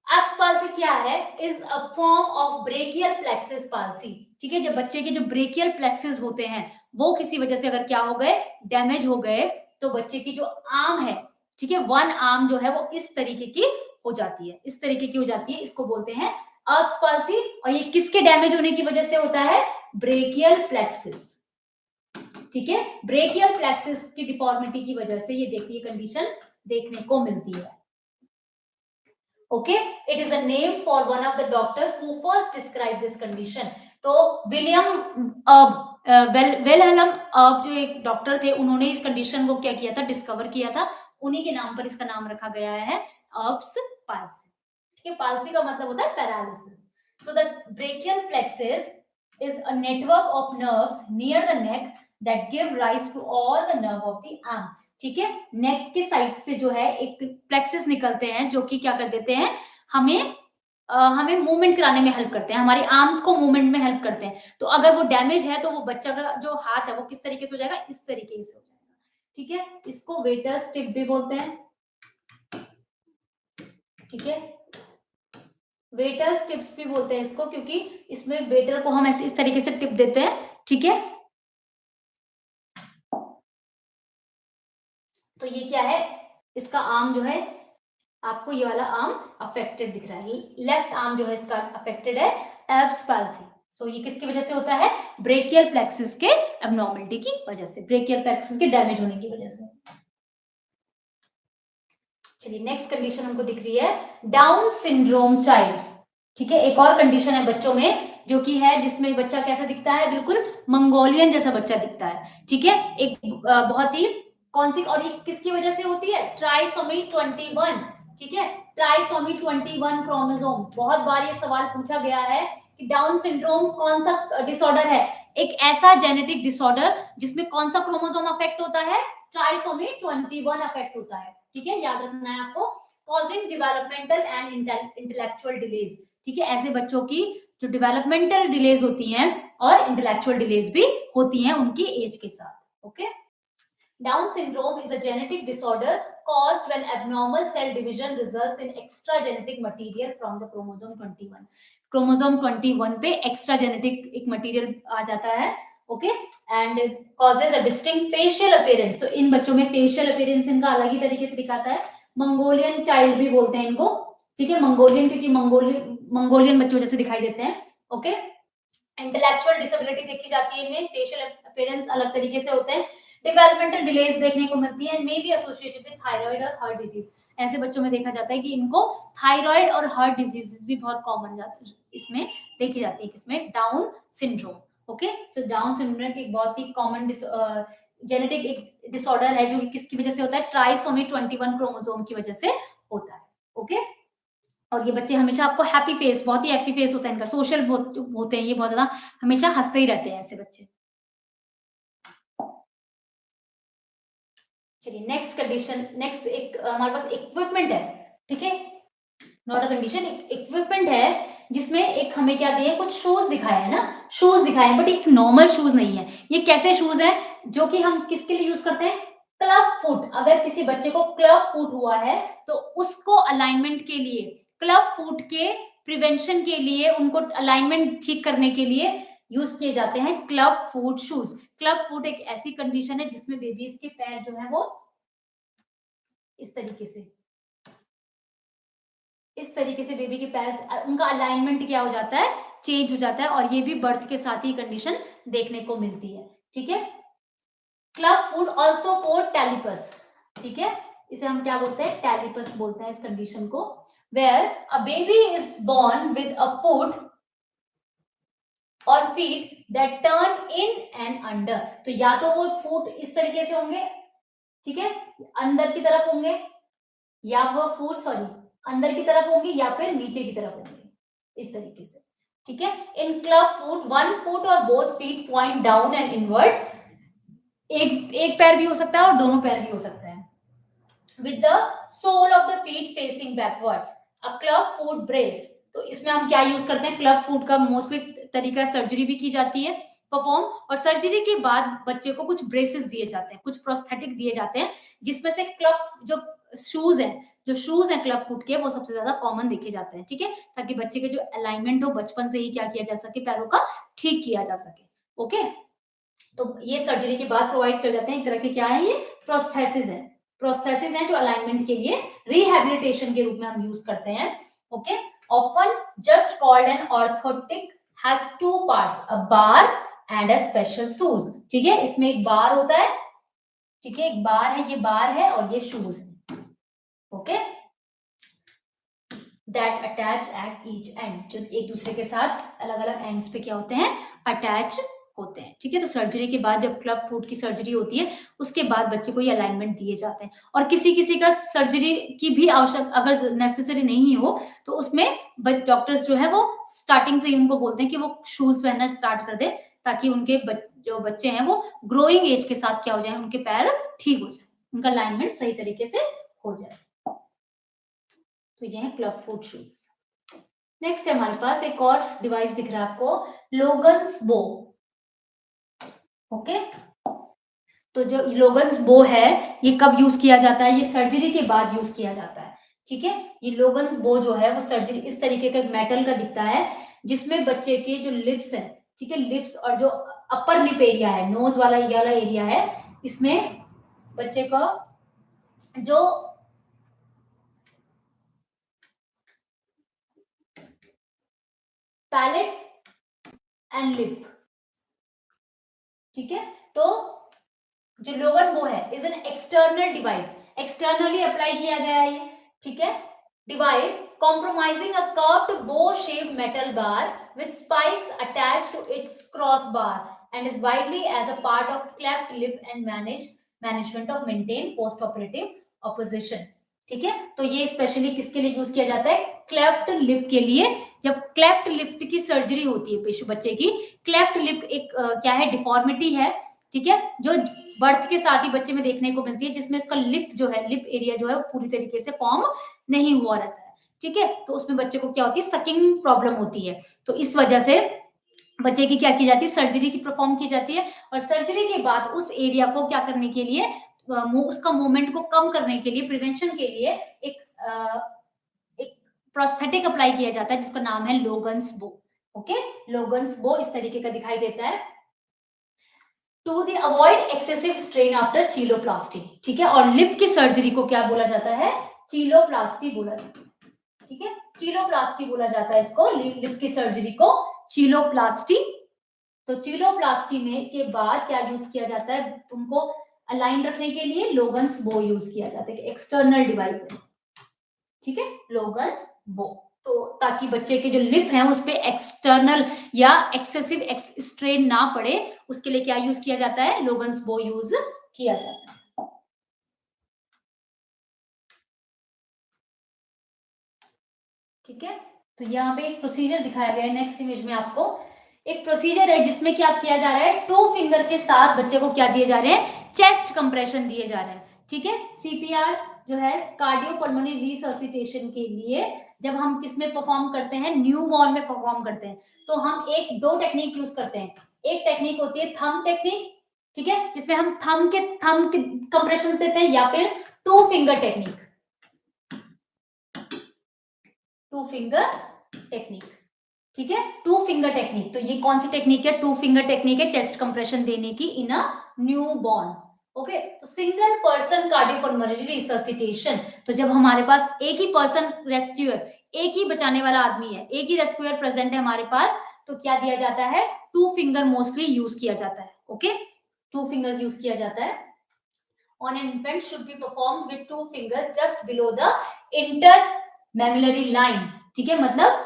S1: अर्ब्स पैल्सी क्या है, is a form of brachial plexus palsy. ठीक है, जब बच्चे के जो ब्रेकियल प्लेक्सिस होते हैं वो किसी वजह से अगर क्या हो गए, डैमेज हो गए, तो बच्चे की जो आर्म है, ठीक है, वन आर्म जो है वो इस तरीके की हो जाती है, इस तरीके की हो जाती है, इसको बोलते हैं अर्ब्स पैल्सी। और ये किसके डैमेज होने की वजह से होता है, ब्रेकियल प्लेक्सिस। ठीक है, ब्रेकियल प्लेक्सिस की डिफॉर्मिटी की वजह से ये देखिए कंडीशन देखने को मिलती है। Okay, it is a name for one of the doctors who first described this condition. तो विलियम वेलहेलम जो एक डॉक्टर थे, उन्होंने इस कंडीशन को क्या किया था, डिस्कवर किया था, उन्हीं के नाम पर इसका नाम रखा गया है अर्ब्स पाल्सी। ठीक है, पाल्सी का मतलब होता है paralysis. So the brachial plexus is a network of nerves near the neck that give rise to all the nerve of the arm. ठीक है, नेक के साइड से जो है एक प्लेक्सिस निकलते हैं, जो कि क्या कर देते हैं, हमें हमें मूवमेंट कराने में हेल्प करते हैं, हमारे आर्म्स को मूवमेंट में हेल्प करते हैं। तो अगर वो डैमेज है तो वो बच्चा का जो हाथ है वो किस तरीके से हो जाएगा, इस तरीके से हो जाएगा। ठीक है, इसको वेटर्स टिप भी बोलते हैं। ठीक है, वेटर्स टिप्स भी बोलते हैं इसको, क्योंकि इसमें वेटर को हम ऐसे इस तरीके से टिप देते हैं। ठीक है, तो ये क्या है, इसका आर्म जो है, आपको ये वाला आर्म अफेक्टेड दिख रहा है, लेफ्ट आर्म जो है इसका अफेक्टेड है, एब्स पाल्सी। सो ये किसकी वजह से होता है, ब्रेकियल प्लेक्सिस के एब्नॉर्मलिटी की वजह से, ब्रेकियल प्लेक्सिस के डैमेज होने की वजह से। चलिए, नेक्स्ट कंडीशन हमको दिख रही है, डाउन सिंड्रोम चाइल्ड। ठीक है, एक और कंडीशन है बच्चों में, जो कि है जिसमें बच्चा कैसा दिखता है, बिल्कुल मंगोलियन जैसा बच्चा दिखता है। ठीक है, एक बहुत ही कौन सी, और ये किसकी वजह से होती है, ट्राइसोमी 21। ठीक है, ट्राइसोमी 21 क्रोमोसोम, बहुत बार ये सवाल पूछा गया है कि डाउन सिंड्रोम कौन सा डिसऑर्डर है, एक ऐसा जेनेटिक डिसऑर्डर जिसमें कौन सा क्रोमोसोम अफेक्ट होता है, ट्राइसोमी 21 अफेक्ट होता है। ठीक है, याद रखना है आपको, causing developmental and intellectual delays. ठीक है, ऐसे बच्चों की जो डेवलपमेंटल डिलेज होती हैं और इंटेलेक्चुअल डिलेज भी होती हैं उनकी एज के साथ। Okay, Down syndrome is a genetic disorder caused when abnormal cell division results in extra genetic material from the chromosome 21. Chromosome 21 पे extra genetic एक material आ जाता है, okay, and causes a distinct facial appearance. तो इन बच्चों में facial appearance इनका अलग ही तरीके से दिखाता है, मंगोलियन चाइल्ड भी बोलते हैं इनको। ठीक है, मंगोलियन क्योंकि मंगोलियन बच्चों जैसे दिखाई देते हैं। ओके, इंटेलेक्चुअल डिसेबिलिटी देखी जाती है इनमें, फेशियल अपीयरेंस अलग तरीके से होते हैं, डेवलपमेंटल डिलेज देखने को मिलती है, may be associated with thyroid और हार्ट डिजीज। ऐसे बच्चों में देखा जाता है कि इनको थायराइड और हार्ट डिजीजेस भी बहुत कॉमन जाती इसमें देखी जाती है, किसमें, down syndrome. Okay, so down syndrome एक बहुत ही कॉमन जेनेटिक एक डिसऑर्डर है, जो किसकी वजह से होता है, ट्राइसोमी 21 क्रोमोसोम की वजह से होता है। ओके, और ये बच्चे हमेशा आपको हैप्पी फेस, बहुत ही हैप्पी फेस होता है इनका, सोशल बहुत होते हैं ये, बहुत ज्यादा हमेशा हंसते ही रहते हैं ऐसे बच्चे। चलिए, नेक्स्ट कंडीशन, नेक्स्ट एक हमारे पास इक्विपमेंट है। ठीक है, नॉट अ कंडीशन, एक इक्विपमेंट है जिसमें एक हमें क्या दिए, कुछ शूज दिखाए है ना, शूज दिखाए, बट एक नॉर्मल शूज नहीं है। ये कैसे शूज है, जो कि हम किसके लिए यूज करते हैं, क्लब फुट। अगर किसी बच्चे को क्लब फुट हुआ है तो उसको अलाइनमेंट के लिए, क्लब फुट के प्रिवेंशन के लिए, उनको अलाइनमेंट ठीक करने के लिए यूज किए जाते हैं club foot shoes. Club foot एक ऐसी कंडीशन है जिसमें बेबीज के पैर जो है वो इस तरीके से इस तरीके से बेबी के पैर, उनका अलाइनमेंट क्या हो जाता है, चेंज हो जाता है, और ये भी बर्थ के साथ ही कंडीशन देखने को मिलती है। ठीक है, क्लब फुट ऑल्सो कोड टैलिपस। ठीक है, इसे हम क्या बोलते हैं, टैलिपस बोलते हैं इस कंडीशन को, where a baby is born with a foot और feet that turn in and under. तो या तो वो फुट इस तरीके से होंगे, ठीक है, अंदर की तरफ होंगे, या वो फुट सॉरी अंदर की तरफ होंगे या फिर नीचे की तरफ होंगे, इस तरीके से। ठीक है, इन क्लब फुट वन फुट और both feet point down and inward. एक पैर भी हो सकता है और दोनों पैर भी हो सकता है। With the sole of the feet facing backwards, a club foot brace. तो इसमें हम क्या यूज करते हैं, क्लब फुट का मोस्टली तरीका सर्जरी भी की जाती है परफॉर्म, और सर्जरी के बाद बच्चे को कुछ ब्रेसेस दिए जाते हैं, कुछ प्रोस्थेटिक दिए जाते हैं, जिसमें से क्लब जो शूज है क्लब फुट के, वो सबसे ज्यादा कॉमन देखे जाते हैं। ठीक है, ताकि बच्चे के जो अलाइनमेंट हो बचपन से ही क्या किया जा सके, पैरों का ठीक किया जा सके। ओके, तो ये सर्जरी के बाद प्रोवाइड कर जाते हैं, एक तरह के क्या है, ये प्रोस्थेसिस है। प्रोस्थेसिस है जो अलाइनमेंट के लिए रिहैबिलिटेशन के रूप में हम यूज करते हैं। Okay, often just called an orthotic has two parts, a bar and a special shoes. ठीक है, इसमें एक बार होता है, ठीक है, एक बार है, ये बार है और ये शूज है। Okay, that attach at each and, जो एक दूसरे के साथ अलग अलग एंड्स पे क्या होते हैं, अटैच होते हैं। ठीक है, तो सर्जरी के बाद जब क्लब फुट की सर्जरी होती है, उसके बाद बच्चे को ये अलाइनमेंट दिए जाते हैं। और किसी किसी का सर्जरी की भी आवश्यक अगर नेसेसरी नहीं हो, तो उसमें डॉक्टर्स जो है वो स्टार्टिंग से ही उनको बोलते हैं कि वो शूज पहनना स्टार्ट कर दे, ताकि उनके जो बच्चे हैं वो ग्रोइंग एज के साथ क्या हो जाए, उनके पैर ठीक हो जाए, उनका अलाइनमेंट सही तरीके से हो जाए। तो ये है क्लब फुट शूज। नेक्स्ट है हमारे पास एक और डिवाइस दिख रहा है आपको, लोगन्स बो। ओके, तो जो लोगन्स बो है, ये कब यूज किया जाता है, ये सर्जरी के बाद यूज किया जाता है। ठीक है, ये लोगन्स बो जो है वो सर्जरी, इस तरीके का मेटल का दिखता है, जिसमें बच्चे के जो लिप्स है, ठीक है, लिप्स और जो अपर लिप एरिया है, नोज वाला ये वाला एरिया है, इसमें बच्चे को जो पैलेट्स एंड लिप, ठीक है, तो जो लोगन बो है is an external device, externally apply किया गया है ये। ठीक है, डिवाइस कॉम्प्रोमाइजिंग अ कर्व्ड बो shaped metal bar with spikes attached to its crossbar and is widely as a part of cleft lip and management of maintained post operative opposition। ठीक है, तो ये स्पेशली किसके लिए यूज किया जाता है, क्लेफ्ट लिप के लिए। जब क्लेफ्ट लिप की सर्जरी होती है पेशु बच्चे की, क्लेफ्ट लिप एक क्या है, डिफॉर्मिटी है। ठीक है, जो बर्थ के साथ ही बच्चे में देखने को मिलती है, जिसमें इसका लिप जो है, लिप एरिया जो है वो पूरी तरीके से फॉर्म नहीं हुआ रहता है। ठीक है, तो उसमें बच्चे को क्या होती है, सकिंग प्रॉब्लम होती है। तो इस वजह से बच्चे की क्या की जाती है, सर्जरी की परफॉर्म की जाती है, और सर्जरी के बाद उस एरिया को क्या करने के लिए, उसका मूवमेंट को कम करने के लिए, प्रिवेंशन के लिए एक प्रोस्थेटिक अप्लाई किया जाता है, जिसका नाम है लोगन्स बो। ओके, लोगन्स बो इस तरीके का दिखाई देता है। To the avoid excessive strain after cheiloplasty. ठीक है, और लिप की सर्जरी को क्या बोला जाता है, चीलोप्लास्टी बोला जाता है। ठीक है, चीलोप्लास्टी बोला जाता है इसको, लिप की सर्जरी को चीलोप्लास्टी। तो चीलोप्लास्टी में के बाद क्या यूज किया जाता है, उनको अलाइन रखने के लिए लोगन्स बो यूज किया जाता है, एक्सटर्नल डिवाइस है। ठीक है, लोगन्स बो, तो ताकि बच्चे के जो लिप हैं उस पे एक्सटर्नल या एक्सेसिव स्ट्रेन ना पड़े, उसके लिए क्या यूज किया जाता है, लोगन्स बो यूज किया जाता है। ठीक है, तो यहाँ पे एक प्रोसीजर दिखाया गया है नेक्स्ट इमेज में आपको। एक प्रोसीजर है जिसमें क्या किया जा रहा है, 2 फिंगर के साथ बच्चे को क्या दिए जा रहे हैं, चेस्ट कंप्रेशन दिए जा रहे हैं। ठीक है, सीपीआर जो है कार्डियोपल्मोनरी रिसर्सिटेशन के लिए जब हम किस में परफॉर्म करते हैं, न्यूबॉर्न में परफॉर्म करते हैं, तो हम दो टेक्निक यूज करते हैं। एक टेक्निक होती है थंब टेक्निक, ठीक है, जिसमें हम थंब के कंप्रेशन देते हैं, या फिर 2 फिंगर टेक्निक, 2 फिंगर टेक्निक। ठीक है, 2 फिंगर टेक्निक, तो ये कौन सी टेक्निक है, 2 फिंगर टेक्निक है चेस्ट कंप्रेशन देने की इन अ न्यूबॉर्न। ओके, तो सिंगल पर्सन कार्डियोपल्मोनरी रिसर्सिटेशन, तो जब हमारे पास एक ही पर्सन रेस्क्यूअर, एक ही बचाने वाला आदमी है, एक ही रेस्क्यूअर प्रेजेंट है हमारे पास, तो क्या दिया जाता है, 2 फिंगर मोस्टली यूज किया जाता है। ओके, 2 फिंगर्स यूज किया जाता है। On an infant should be perform with 2 fingers just below the intermammary line. ठीक है, मतलब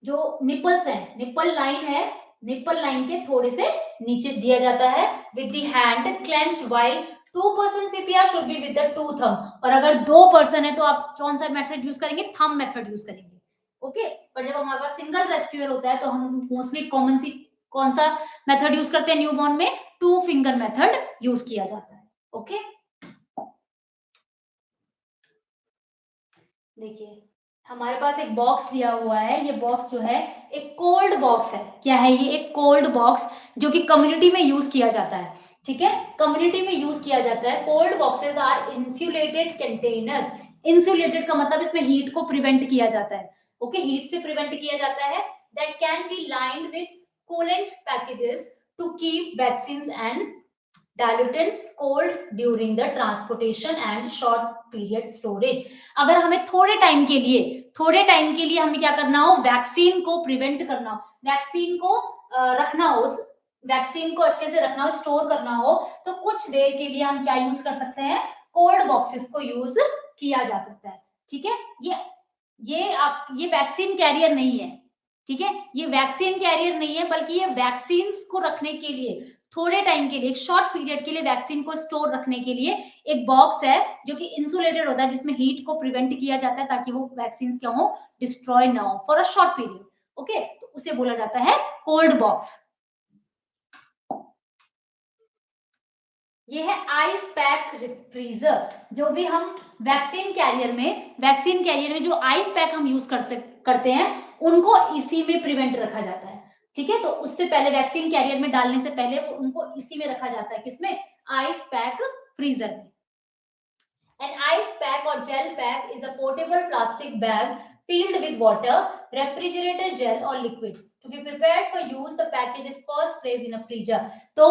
S1: जो निपल्स है, निपल लाइन है, निपल लाइन के थोड़े से नीचे दिया जाता है, with the hand clenched while 2% CPR should be with the 2 thumb. और अगर 2 पर्सन है तो आप कौन सा मेथड यूज करेंगे, थंब मेथड यूज करेंगे। ओके, पर जब हमारे पास सिंगल रेस्क्यूअर होता है तो हम मोस्टली कॉमन सी कौन सा मेथड यूज करते हैं, न्यूबॉर्न में 2 फिंगर मेथड यूज किया जाता है। ओके, देखिए हमारे पास एक बॉक्स दिया हुआ है, ये बॉक्स जो है एक कोल्ड बॉक्स है। क्या है ये, एक कोल्ड बॉक्स जो कि कम्युनिटी में यूज किया जाता है। ठीक है, कम्युनिटी में यूज किया जाता है। Cold boxes are insulated containers. Insulated का मतलब इसमें हीट को प्रिवेंट किया जाता है। ओके, हीट से प्रिवेंट किया जाता है। That can be lined with coolant packages to keep vaccines and dilutants cold during the transportation and short period storage। अगर हमें थोड़े टाइम के लिए हमें क्या करना हो, वैक्सीन को प्रिवेंट करना हो, वैक्सीन को रखना हो, वैक्सीन को अच्छे से रखना हो, स्टोर करना हो, तो कुछ देर के लिए हम क्या यूज कर सकते हैं, कोल्ड बॉक्सेस को यूज किया जा सकता है। ठीक है, ये वैक्सीन कैरियर नहीं है। ठीक है, ये वैक्सीन कैरियर नहीं है, बल्कि ये वैक्सीन को रखने के लिए थोड़े टाइम के लिए, एक शॉर्ट पीरियड के लिए वैक्सीन को स्टोर रखने के लिए एक बॉक्स है जो कि इंसुलेटेड होता है, जिसमें हीट को प्रिवेंट किया जाता है ताकि वो वैक्सीन क्या हो, डिस्ट्रॉय ना हो for a short period. Okay, तो उसे बोला जाता है कोल्ड बॉक्स। ये है आइस पैक फ्रीजर। जो भी हम वैक्सीन कैरियर में जो आइस पैक हम यूज करते हैं, उनको इसी में प्रिवेंट रखा जाता है। ठीक है, तो उससे पहले वैक्सीन कैरियर में डालने से पहले उनको इसी में रखा जाता है, किसमें, आइस पैक फ्रीजर में। An ice pack or gel pack is a portable plastic bag filled with water, refrigerator gel or liquid. To be prepared for use, the package is first placed in a freezer. तो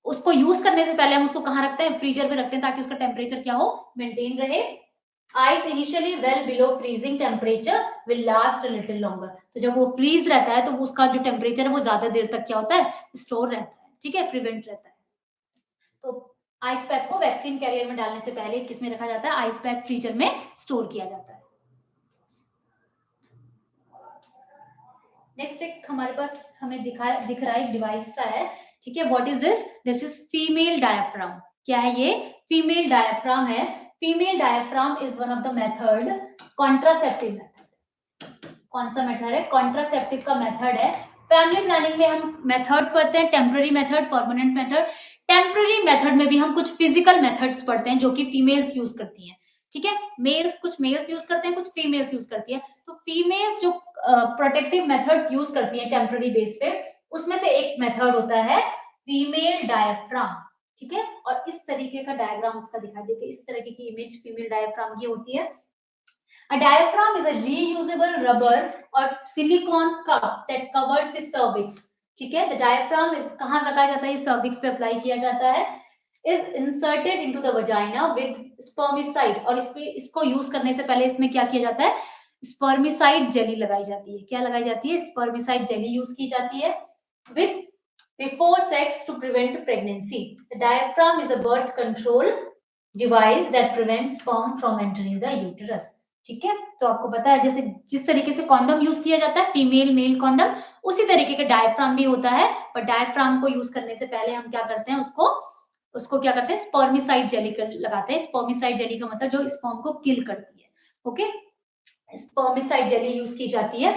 S1: उसको use करने से पहले हम उसको कहाँ रखते हैं, फ्रीजर में रखते हैं, ताकि उसका टेम्परेचर क्या हो, मेंटेन रहे। Ice initially well below freezing temperature will last a little longer. तो जब वो फ्रीज रहता है तो उसका जो टेम्परेचर है वो ज्यादा देर तक क्या होता है, स्टोर रहता है। ठीक है, प्रिवेंट रहता है। तो आइस पैक को वैक्सीन कैरियर में डालने से पहले किसमें रखा जाता है, आइस पैक फ्रीजर में स्टोर किया जाता है। नेक्स्ट एक हमारे पास हमें दिख रहा है, एक डिवाइस सा है। ठीक है, what is this, this is female diaphragm. क्या है ये, फीमेल डायाफ्राम है। Female diaphragm is one of the method, contraceptive method. कौन सा मेथड है, कॉन्ट्रासेप्टिव का मेथड है। फैमिली प्लानिंग में हम मेथड पढ़ते हैं, temporary method, permanent method. Temporary method में भी हम कुछ फिजिकल मेथड्स पढ़ते हैं जो कि फीमेल्स यूज करती हैं। ठीक है, कुछ मेल्स यूज करते हैं, कुछ फीमेल्स यूज करती हैं। तो फीमेल्स जो प्रोटेक्टिव मेथड्स यूज करती हैं टेम्पररी बेस पे, उसमें से एक मेथड होता है फीमेल डायाफ्राम। ठीक है, और इस तरीके का डायग्राम उसका दिखाई देगा, इस तरीके की इमेज फीमेल डायाफ्राम की होती है। A diaphragm is a reusable rubber or silicone cup that covers the cervix. ठीक है, the diaphragm is कहाँ लगाया जाता है, cervix पे अप्लाई किया जाता है। Is inserted into the vagina with spermicide, और इसको यूज करने से पहले इसमें क्या किया जाता है, स्पर्मिसाइड जेली लगाई जाती है। क्या लगाई जाती है, स्पर्मिसाइड जेली यूज की जाती है with before sex to prevent pregnancy. The diaphragm is a birth control device that prevents sperm from entering the uterus. ठीक है, तो आपको पता है जैसे जिस तरीके से कॉन्डम यूज किया जाता है, फीमेल मेल कॉन्डम, उसी तरीके का डायफ्राम भी होता है। पर डायफ्राम को यूज करने से पहले हम क्या करते हैं, उसको क्या करते हैं, स्पर्मिसाइड जेली लगाते हैं। स्पर्मिसाइड जेली का मतलब जो स्पर्म को किल करती है। ओके, स्पर्मिसाइड जेली यूज की जाती है।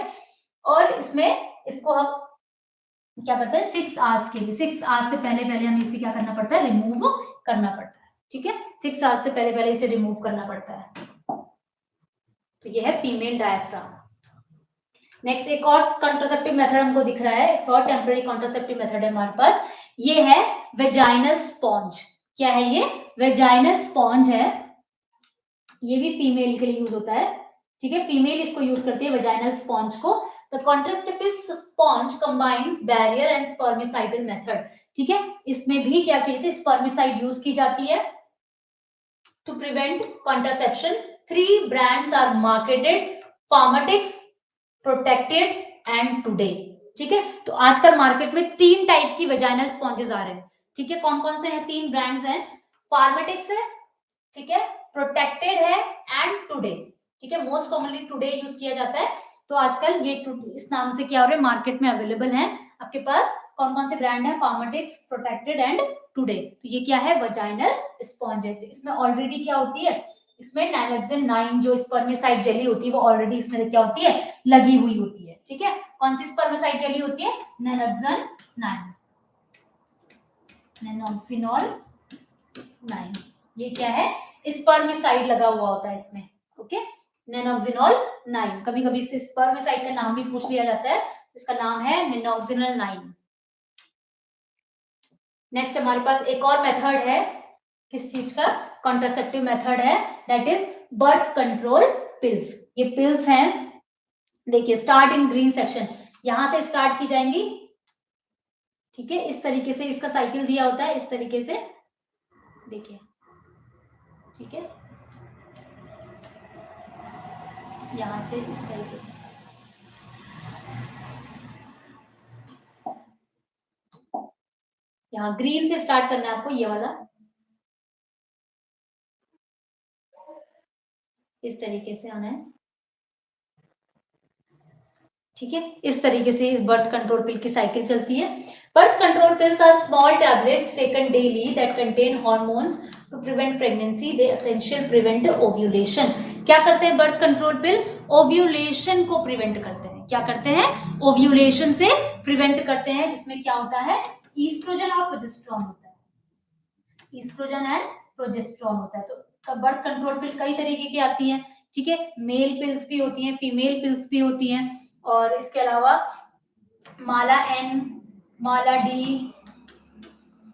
S1: और इसमें इसको हम क्या करते हैं, 6 आवर्स के लिए, 6 आवर्स से पहले हमें इसे क्या करना पड़ता है, रिमूव करना पड़ता है। ठीक है, 6 आवर्स से पहले इसे रिमूव करना पड़ता है। तो ये है फीमेल डायफ्राम। नेक्स्ट एक और कॉन्ट्रासेप्टिव मेथड हमको दिख रहा है, एक और टेम्पररी कॉन्ट्रासेप्टिव मेथड है हमारे पास, ये है वेजाइनल स्पॉन्ज। क्या है ये, वेजाइनल स्पॉन्ज है, ये भी फीमेल के लिए यूज होता है। ठीक है, फीमेल इसको यूज करती है वेजाइनल स्पॉन्ज को। The contraceptive sponge combines barrier and spermicidal method. ठीक है, इसमें भी क्या कहते हैं, स्पर्मिसाइड यूज की जाती है to prevent contraception. 3 brands are marketed Pharmatex, protected and Today. ठीक है, तो आजकल मार्केट में 3 टाइप की वेजाइनल स्पॉन्जेस आ रहे हैं। ठीक है, कौन कौन से हैं? 3 ब्रांड्स हैं, फार्माटिक्स है, ठीक है, प्रोटेक्टेड है एंड टुडे। ठीक है, मोस्ट कॉमनली टुडे यूज किया जाता है। तो आजकल ये इस नाम से क्या हो रहा है, मार्केट में अवेलेबल है आपके पास। कौन कौन से ब्रांड है? फार्माटिक्स, प्रोटेक्टेड एंड टुडे। तो ये क्या है? वजाइनल स्पॉन्ज है। तो इसमें ऑलरेडी क्या होती है, इसमें नाइलोक्सिन 9 जो स्पर्मिसाइड जेली होती है वो ऑलरेडी इसमें क्या होती है, लगी हुई होती है। ठीक है, कौन सी स्पर्मिसाइड जेली होती है? नाइलोक्सिन 9, नैनोक्सिनॉल 9। ये क्या है? स्पर्मिसाइड लगा हुआ होता है इसमें। ओके, नैनोक्सिनॉल 9। कभी कभी इस स्पर्मिसाइड का नाम भी पूछ लिया जाता है, इसका नाम है नैनोक्सिनॉल 9। नेक्स्ट हमारे पास एक और मेथड है, किस चीज का? कॉन्ट्रासेप्टिव मेथड है, that is birth control pills. ये पिल्स हैं, देखिए स्टार्ट इन ग्रीन सेक्शन, यहां से स्टार्ट की जाएंगी। ठीक है, इस तरीके से इसका साइकिल दिया होता है, इस तरीके से देखिए। ठीक है, यहां से इस तरीके से यहाँ ग्रीन से स्टार्ट करना है आपको, ये वाला इस तरीके से आना है। ठीक है, इस तरीके से इस बर्थ कंट्रोल पिल की साइकिल चलती है। Birth control pills are small tablets taken daily that contain hormones to prevent pregnancy, they essential prevent ovulation. क्या करते हैं बर्थ कंट्रोल पिल? ओव्यूलेशन को प्रिवेंट करते हैं। क्या करते हैं? ओव्यूलेशन से प्रिवेंट करते हैं, जिसमें क्या होता है? ईस्ट्रोजन और प्रोजेस्टेरॉन होता है। ईस्ट्रोजन एंड प्रोजेस्टेरॉन होता है। तो बर्थ कंट्रोल पिल कई तरीके की आती हैं। ठीक है, मेल पिल्स भी होती हैं, फीमेल पिल्स भी होती हैं, और इसके अलावा माला एन, माला डी,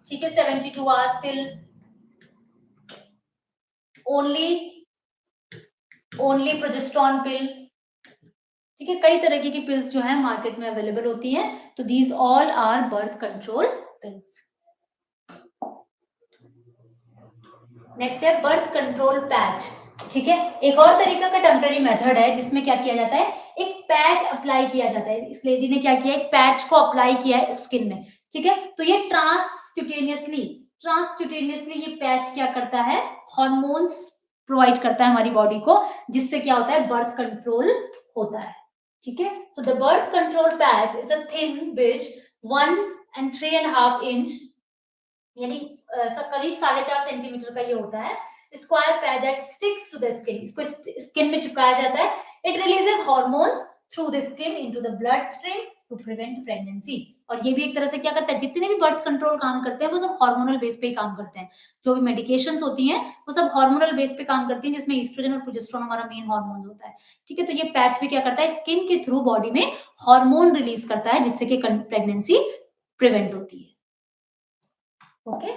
S1: ठीक है, 72 आवर्स पिल, ओनली प्रोजेस्टेरॉन पिल। ठीक है, कई तरह की पिल्स जो है मार्केट में अवेलेबल होती है। तो these all are birth control pills. Next है बर्थ कंट्रोल पैच। ठीक है, एक और तरीका का टेम्पररी मेथड है जिसमें क्या किया जाता है, एक पैच अप्लाई किया जाता है। इस लेडी ने क्या किया, एक पैच को अप्लाई किया है स्किन में। ठीक है, तो ये ट्रांसक्यूटेनियसली ये पैच क्या करता है, हॉर्मोन्स प्रोवाइड करता है हमारी बॉडी को, जिससे क्या होता है, बर्थ कंट्रोल होता है। ठीक है, so the birth control patch is a thin beige 1 and 3.5 inch, यानी करीब 4.5 सेंटीमीटर का ये होता है, square pad that sticks to the skin. इसको स्किन में चिपकाया जाता है। It releases hormones through the skin into the blood stream to prevent pregnancy. और ये भी एक तरह से क्या करता है, जितने भी बर्थ कंट्रोल काम करते हैं वो सब हार्मोनल बेस पे ही काम करते हैं। जो भी मेडिकेशंस होती हैं वो सब हार्मोनल बेस पे काम करती हैं, जिसमें ईस्ट्रोजन और प्रोजेस्टेरॉन हमारा मेन हार्मोन होता है। ठीक है, तो ये पैच भी क्या करता है, स्किन के थ्रू बॉडी में हार्मोन रिलीज करता है, जिससे कि प्रेगनेंसी प्रिवेंट होती है। ओके,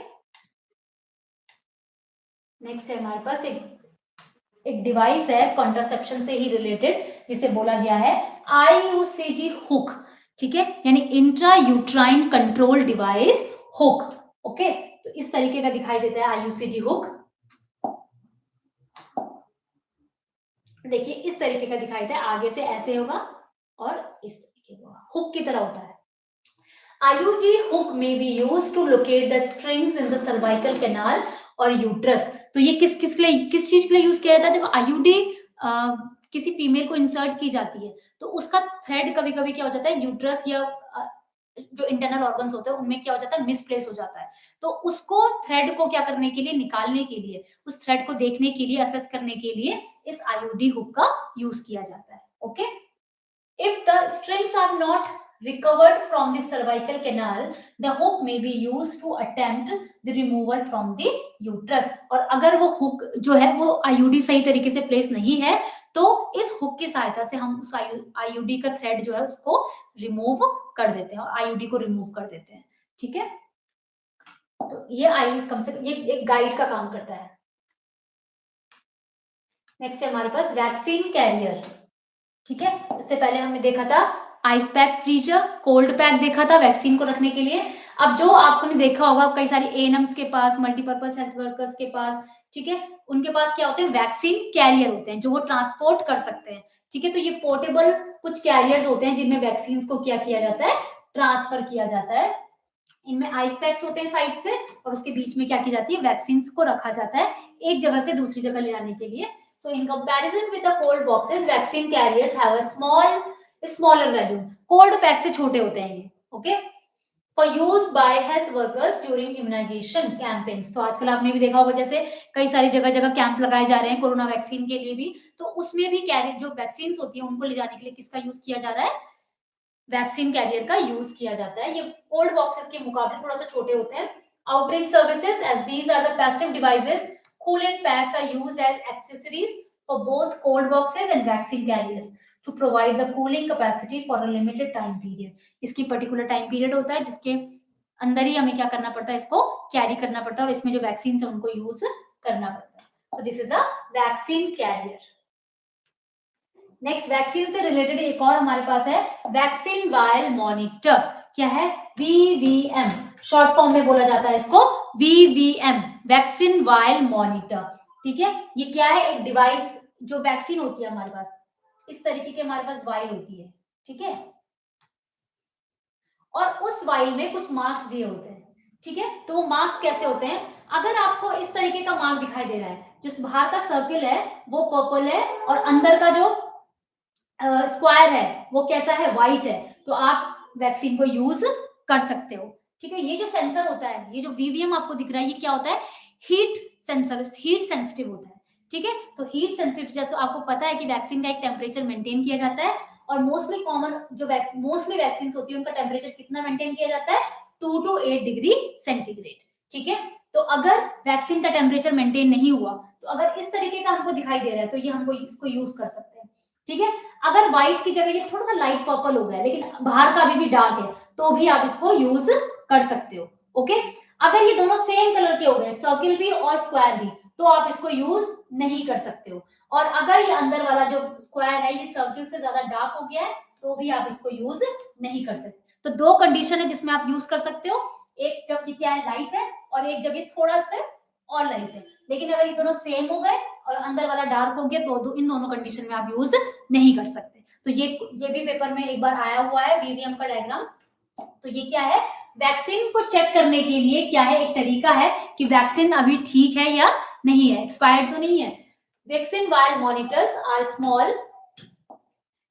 S1: नेक्स्ट है हमारे पास एक डिवाइस है कॉन्ट्रासेप्शन से ही रिलेटेड, जिसे बोला गया है IUCD हुक। ठीक है, यानी intra uterine control device hook. Okay, तो इस तरीके का दिखाई देता है IUCD हुक। देखिए इस तरीके का दिखाई देता है, आगे से ऐसे होगा और इस तरीके का हुक की तरह होता है। IUD hook may be used to locate the strings in the cervical canal और यूट्रस। तो ये किस चीज के लिए यूज किया जाता है? जब IUD किसी फीमेल को इंसर्ट की जाती है तो उसका थ्रेड कभी कभी क्या हो जाता है, यूट्रस या जो इंटरनल ऑर्गन्स होते हैं उनमें क्या हो जाता है, मिसप्लेस हो जाता है। तो उसको थ्रेड को क्या करने के लिए, निकालने के लिए, उस थ्रेड को देखने के लिए, असेस करने के लिए इस IUD हुक का यूज किया जाता है। Okay, if the strings are not recovered from the cervical canal, the hook may be used to attempt the removal from the uterus। और अगर वो हुक जो है वो IUD सही तरीके से प्लेस नहीं है तो इस हुक की सहायता से हम उस IUD का थ्रेड जो है उसको रिमूव कर देते हैं, और IUD को रिमूव कर देते हैं। ठीक है, तो ये कम से कम ये एक गाइड का काम करता है। नेक्स्ट है हमारे पास वैक्सीन कैरियर। ठीक है, इससे पहले हमने देखा था ice pack freezer, cold pack देखा था वैक्सीन को रखने के लिए। अब जो आपने देखा होगा कई सारे एएनएम्स के पास, मल्टीपर्पज हेल्थ वर्कर्स के पास, ठीक है, उनके पास क्या होते हैं, वैक्सीन कैरियर होते हैं जो वो ट्रांसपोर्ट कर सकते हैं। ठीक है। तो ये पोर्टेबल कुछ कैरियर्स होते हैं जिनमें वैक्सीन को क्या किया जाता है, ट्रांसफर किया जाता है। इनमें आइस पैक्स होते हैं साइड से और उसके बीच में क्या की जाती है, वैक्सीन को रखा जाता है एक जगह से दूसरी जगह ले जाने के लिए। So in comparison with the cold boxes, vaccine carriers have a smaller volume. Cold pack से छोटे होते हैं ये, okay. For use by health workers during immunisation campaigns. तो आजकल आपने भी देखा होगा जैसे कई सारी जगह जगह कैंप लगाए जा रहे हैं कोरोना वैक्सीन के लिए भी, तो उसमें भी कैरी जो वैक्सीन होती है उनको ले जाने के लिए किसका यूज किया जा रहा है, वैक्सीन कैरियर का यूज किया जाता है। ये कोल्ड बॉक्सेस के मुकाबले थोड़ा सा छोटे होते हैं। Outreach services, as these are the passive devices, coolant packs are used as accessories for both cold boxes and vaccine carriers to provide the cooling capacity for a limited time period. इसकी particular time period होता है जिसके अंदर ही हमें क्या करना पड़ता है, इसको कैरी करना पड़ता है और इसमें जो वैक्सीन है उनको यूज करना पड़ता है। So this is the vaccine carrier. Next vaccine से रिलेटेड एक और हमारे पास है वैक्सीन वायल मॉनिटर। क्या है, वीवीएम, शॉर्ट फॉर्म में बोला जाता है इसको वीवीएम, वैक्सीन वायल मॉनिटर। ठीक है, ये क्या है, एक डिवाइस, जो वैक्सीन होती है हमारे पास इस तरीके की हमारे पास वायल होती है, ठीक है, और उस वायल में कुछ मार्क्स दिए होते हैं। ठीक है, तो वो मार्क्स कैसे होते हैं, अगर आपको इस तरीके का मार्क दिखाई दे रहा है, जो बाहर का सर्किल है वो पर्पल है और अंदर का जो स्क्वायर है वो कैसा है, व्हाइट है, तो आप वैक्सीन को यूज कर सकते हो। ठीक है, ये जो सेंसर होता है, ये जो वीवीएम आपको दिख रहा है, ये क्या होता है, हीट सेंसर, हीट सेंसिटिव होता है। ठीक है, तो हीट सेंसिटिव, तो आपको पता है कि वैक्सीन का एक टेम्परेचर मेंटेन किया जाता है और मोस्टली कॉमन जो मोस्टली वैक्सीन होती है उनका टेम्परेचर कितना मेंटेन किया जाता है, 2 to 8 डिग्री सेंटीग्रेड। ठीक है, तो अगर वैक्सीन का टेम्परेचर मेंटेन नहीं हुआ, तो अगर इस तरीके का हमको दिखाई दे रहा है, तो ये हमको इसको यूज कर सकते हैं। ठीक है, अगर व्हाइट की जगह ये थोड़ा सा लाइट पर्पल हो गया लेकिन बाहर का अभी भी डार्क है, तो भी आप इसको यूज कर सकते हो। ओके, अगर ये दोनों सेम कलर के हो गए, सर्किल भी और स्क्वायर भी, तो आप इसको यूज नहीं कर सकते हो। और अगर ये अंदर वाला जो स्क्वायर है ये सर्किल से ज्यादा डार्क हो गया है, तो भी आप इसको यूज नहीं कर सकते। तो दो कंडीशन है जिसमें आप यूज कर सकते हो, एक जब ये क्या है, लाइट है, और एक जब ये थोड़ा सा और लाइट है। लेकिन अगर ये दोनों सेम हो गए और अंदर वाला डार्क हो गया, तो इन दोनों कंडीशन में आप यूज नहीं कर सकते। तो ये भी पेपर में एक बार आया हुआ है वीवीएम का डायग्राम। तो ये क्या है, वैक्सीन को चेक करने के लिए क्या है, एक तरीका है कि वैक्सीन अभी ठीक है या नहीं है, एक्सपायर्ड तो नहीं है। Vaccine vial monitors are small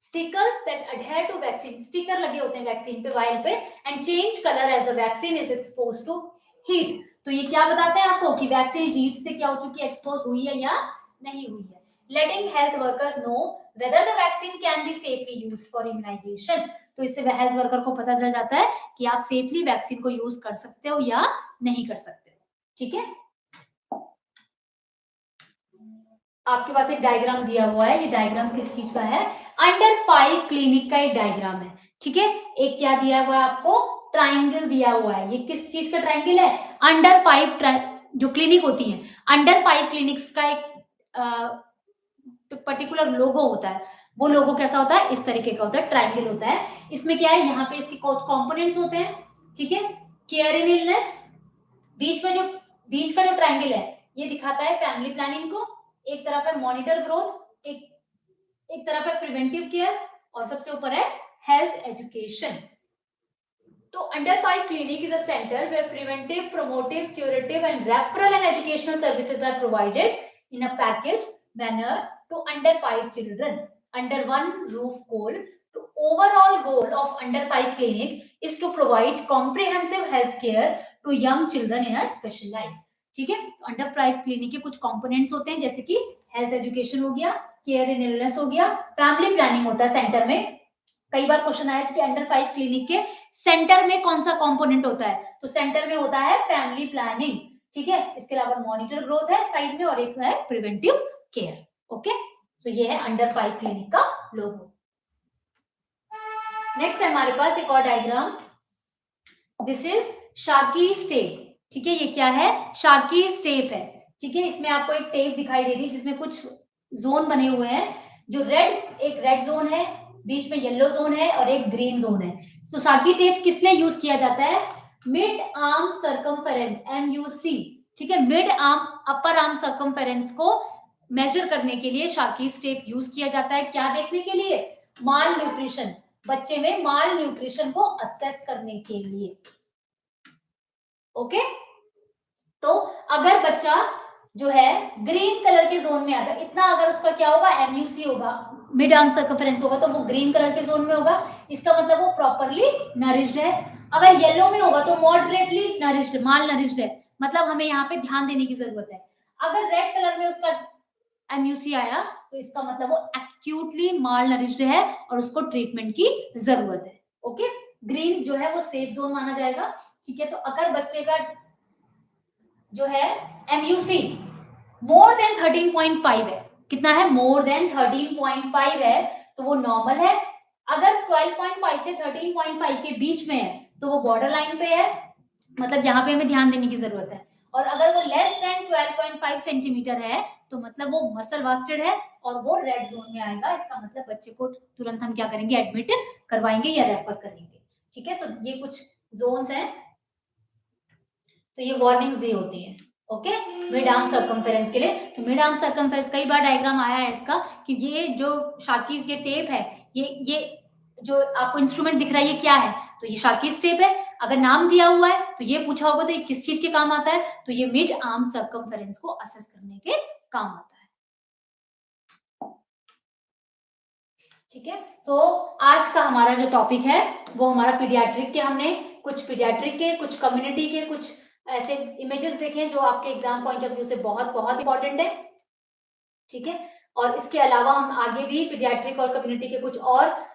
S1: stickers that adhere to vaccine, sticker लगे होते हैं वैक्सीन पे, वायल पे, and change colour as the vaccine is exposed to heat. तो ये क्या बताते हैं आपको कि वैक्सीन हीट से क्या हो चुकी है, एक्सपोज हुई है या नहीं हुई है। Letting health workers know whether the vaccine can be safely used for immunization। तो इससे हेल्थ वर्कर को पता चल जाता है कि आप सेफली वैक्सीन को यूज कर सकते हो या नहीं कर सकते हो। ठीक है, आपके पास एक डायग्राम दिया हुआ है, ये डायग्राम किस चीज का है, अंडर 5 क्लिनिक का एक डायग्राम है। ठीक है, एक क्या दिया हुआ है आपको, ट्राइंगल दिया हुआ है। ये किस चीज का ट्राइंगल है, अंडर 5 जो क्लिनिक होती है, अंडर 5 क्लिनिक्स का एक पर्टिकुलर लोगो होता है। वो लोगो कैसा होता है, इस तरीके का होता है, ट्राइंगल होता है। इसमें क्या है, यहाँ पे इसके कुछ कंपोनेंट्स होते हैं। ठीक है, केयर इन इलनेस, बीच का जो ट्राइंगल है ये दिखाता है फैमिली प्लानिंग को, एक तरफ है मॉनिटर ग्रोथ, एक तरफ है प्रिवेंटिव केयर, और सबसे ऊपर है हेल्थ एजुकेशन। तो under 5 clinic is a center where preventive, promotive, curative and referral and educational services are provided in a packaged manner to under 5 children under one roof goal. The overall goal of under 5 clinic is to provide comprehensive health care to young children in a specialized। ठीक है, तो under 5 clinic के कुछ components होते हैं, जैसे कि health education हो गया, केयर इन इलनेस हो गया, फैमिली प्लानिंग होता है सेंटर में। कई बार क्वेश्चन आया था कि अंडर 5 क्लिनिक के सेंटर में कौन सा कंपोनेंट होता है, तो सेंटर में होता है फैमिली प्लानिंग। ठीक है, इसके अलावा मॉनिटर ग्रोथ है साइड में और एक है प्रिवेंटिव केयर। ओके, सो ये है अंडर 5 क्लिनिक का लोगो। नेक्स्ट है हमारे पास एक और diagram, this is Sharky step. ठीक है, ये क्या है, शार्की स्टेप है। ठीक है, इसमें आपको एक टेप दिखाई दे रही है जिसमें कुछ जोन बने हुए हैं, जो एक रेड जोन है, बीच में येलो जोन है और एक ग्रीन जोन है। तो शार्की टेप किस लिए यूज किया जाता है, मिड आर्म सर्कमफेरेंस, MUC। ठीक है, mid arm upper arm circumference को मेजर करने के लिए शाकीज टेप यूज किया जाता है। क्या देखने के लिए? माल न्यूट्रिशन, बच्चे में माल न्यूट्रिशन को असेस करने के लिए। ओके, तो अगर बच्चा जो है ग्रीन कलर के जोन में, अगर इतना, अगर उसका क्या होगा, एमयूसी होगा, मिड आर्म सर्कमफेरेंस होगा, तो वो ग्रीन कलर के जोन में होगा, इसका मतलब वो प्रॉपरली नरिश्ड है। अगर येलो में होगा तो मॉडरेटली नरिश्ड, माल नरिश्ड है, मतलब हमें यहाँ पे ध्यान देने की जरूरत है। अगर रेड कलर में उसका एमयूसी आया तो इसका मतलब वो एक्यूटली माल नरिश्ड है और उसको ट्रीटमेंट की जरूरत है। ओके, ग्रीन जो है वो सेफ जोन माना जाएगा। ठीक है, तो अगर बच्चे का जो है एमयूसी मोर देन 13.5 है, कितना है, मोर देन 13.5 है, तो वो नॉर्मल है। अगर 12.5 से 13.5 के बीच में है तो वो बॉर्डर लाइन पे है, मतलब यहाँ पे हमें ध्यान देने की जरूरत है। और अगर वो लेस देन 12.5 सेंटीमीटर है तो मतलब वो मसल वास्टेड है और वो रेड जोन में आएगा। इसका मतलब बच्चे को तुरंत हम क्या करेंगे, एडमिट करवाएंगे या रेफर करेंगे। ठीक है, सो ये कुछ जोन्स हैं, तो ये वार्निंग्स दी होती है। ओके, मिड आर्म सर्कमफेरेंस के लिए। तो मिड आर्म सर्कमफेरेंस कई बार डायग्राम आया है इसका कि ये जो शाकीज, ये टेप है, ये जो आपको इंस्ट्रूमेंट दिख रहा है, ये क्या है, तो ये शाकीज टेप है। अगर नाम दिया हुआ है तो ये पूछा होगा तो ये किस चीज के काम आता है, तो ये मिड आर्म सर्कमफेरेंस को असेस करने के काम आता है। ठीक है, सो आज का हमारा जो टॉपिक है वो हमारा पीडियाट्रिक के, हमने कुछ पीडियाट्रिक के, कुछ कम्युनिटी के, कुछ ऐसे इमेजेस देखे जो आपके एग्जाम पॉइंट ऑफ व्यू से बहुत बहुत इंपॉर्टेंट है। ठीक है, और इसके अलावा हम आगे भी पीडियाट्रिक और कम्युनिटी के कुछ और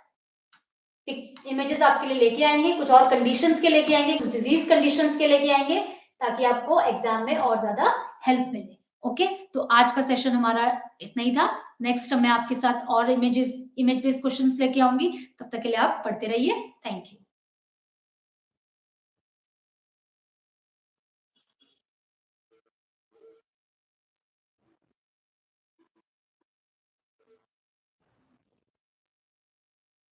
S1: इमेजेस आपके लिए लेके आएंगे, कुछ और कंडीशंस के लेके आएंगे, कुछ डिजीज कंडीशंस के लेके आएंगे, ताकि आपको एग्जाम में और ज्यादा हेल्प मिले। ओके, तो आज का सेशन हमारा इतना ही था। नेक्स्ट मैं आपके साथ और इमेज बेस्ड क्वेश्चंस लेके आऊंगी, तब तक के लिए आप पढ़ते रहिए। Thank you.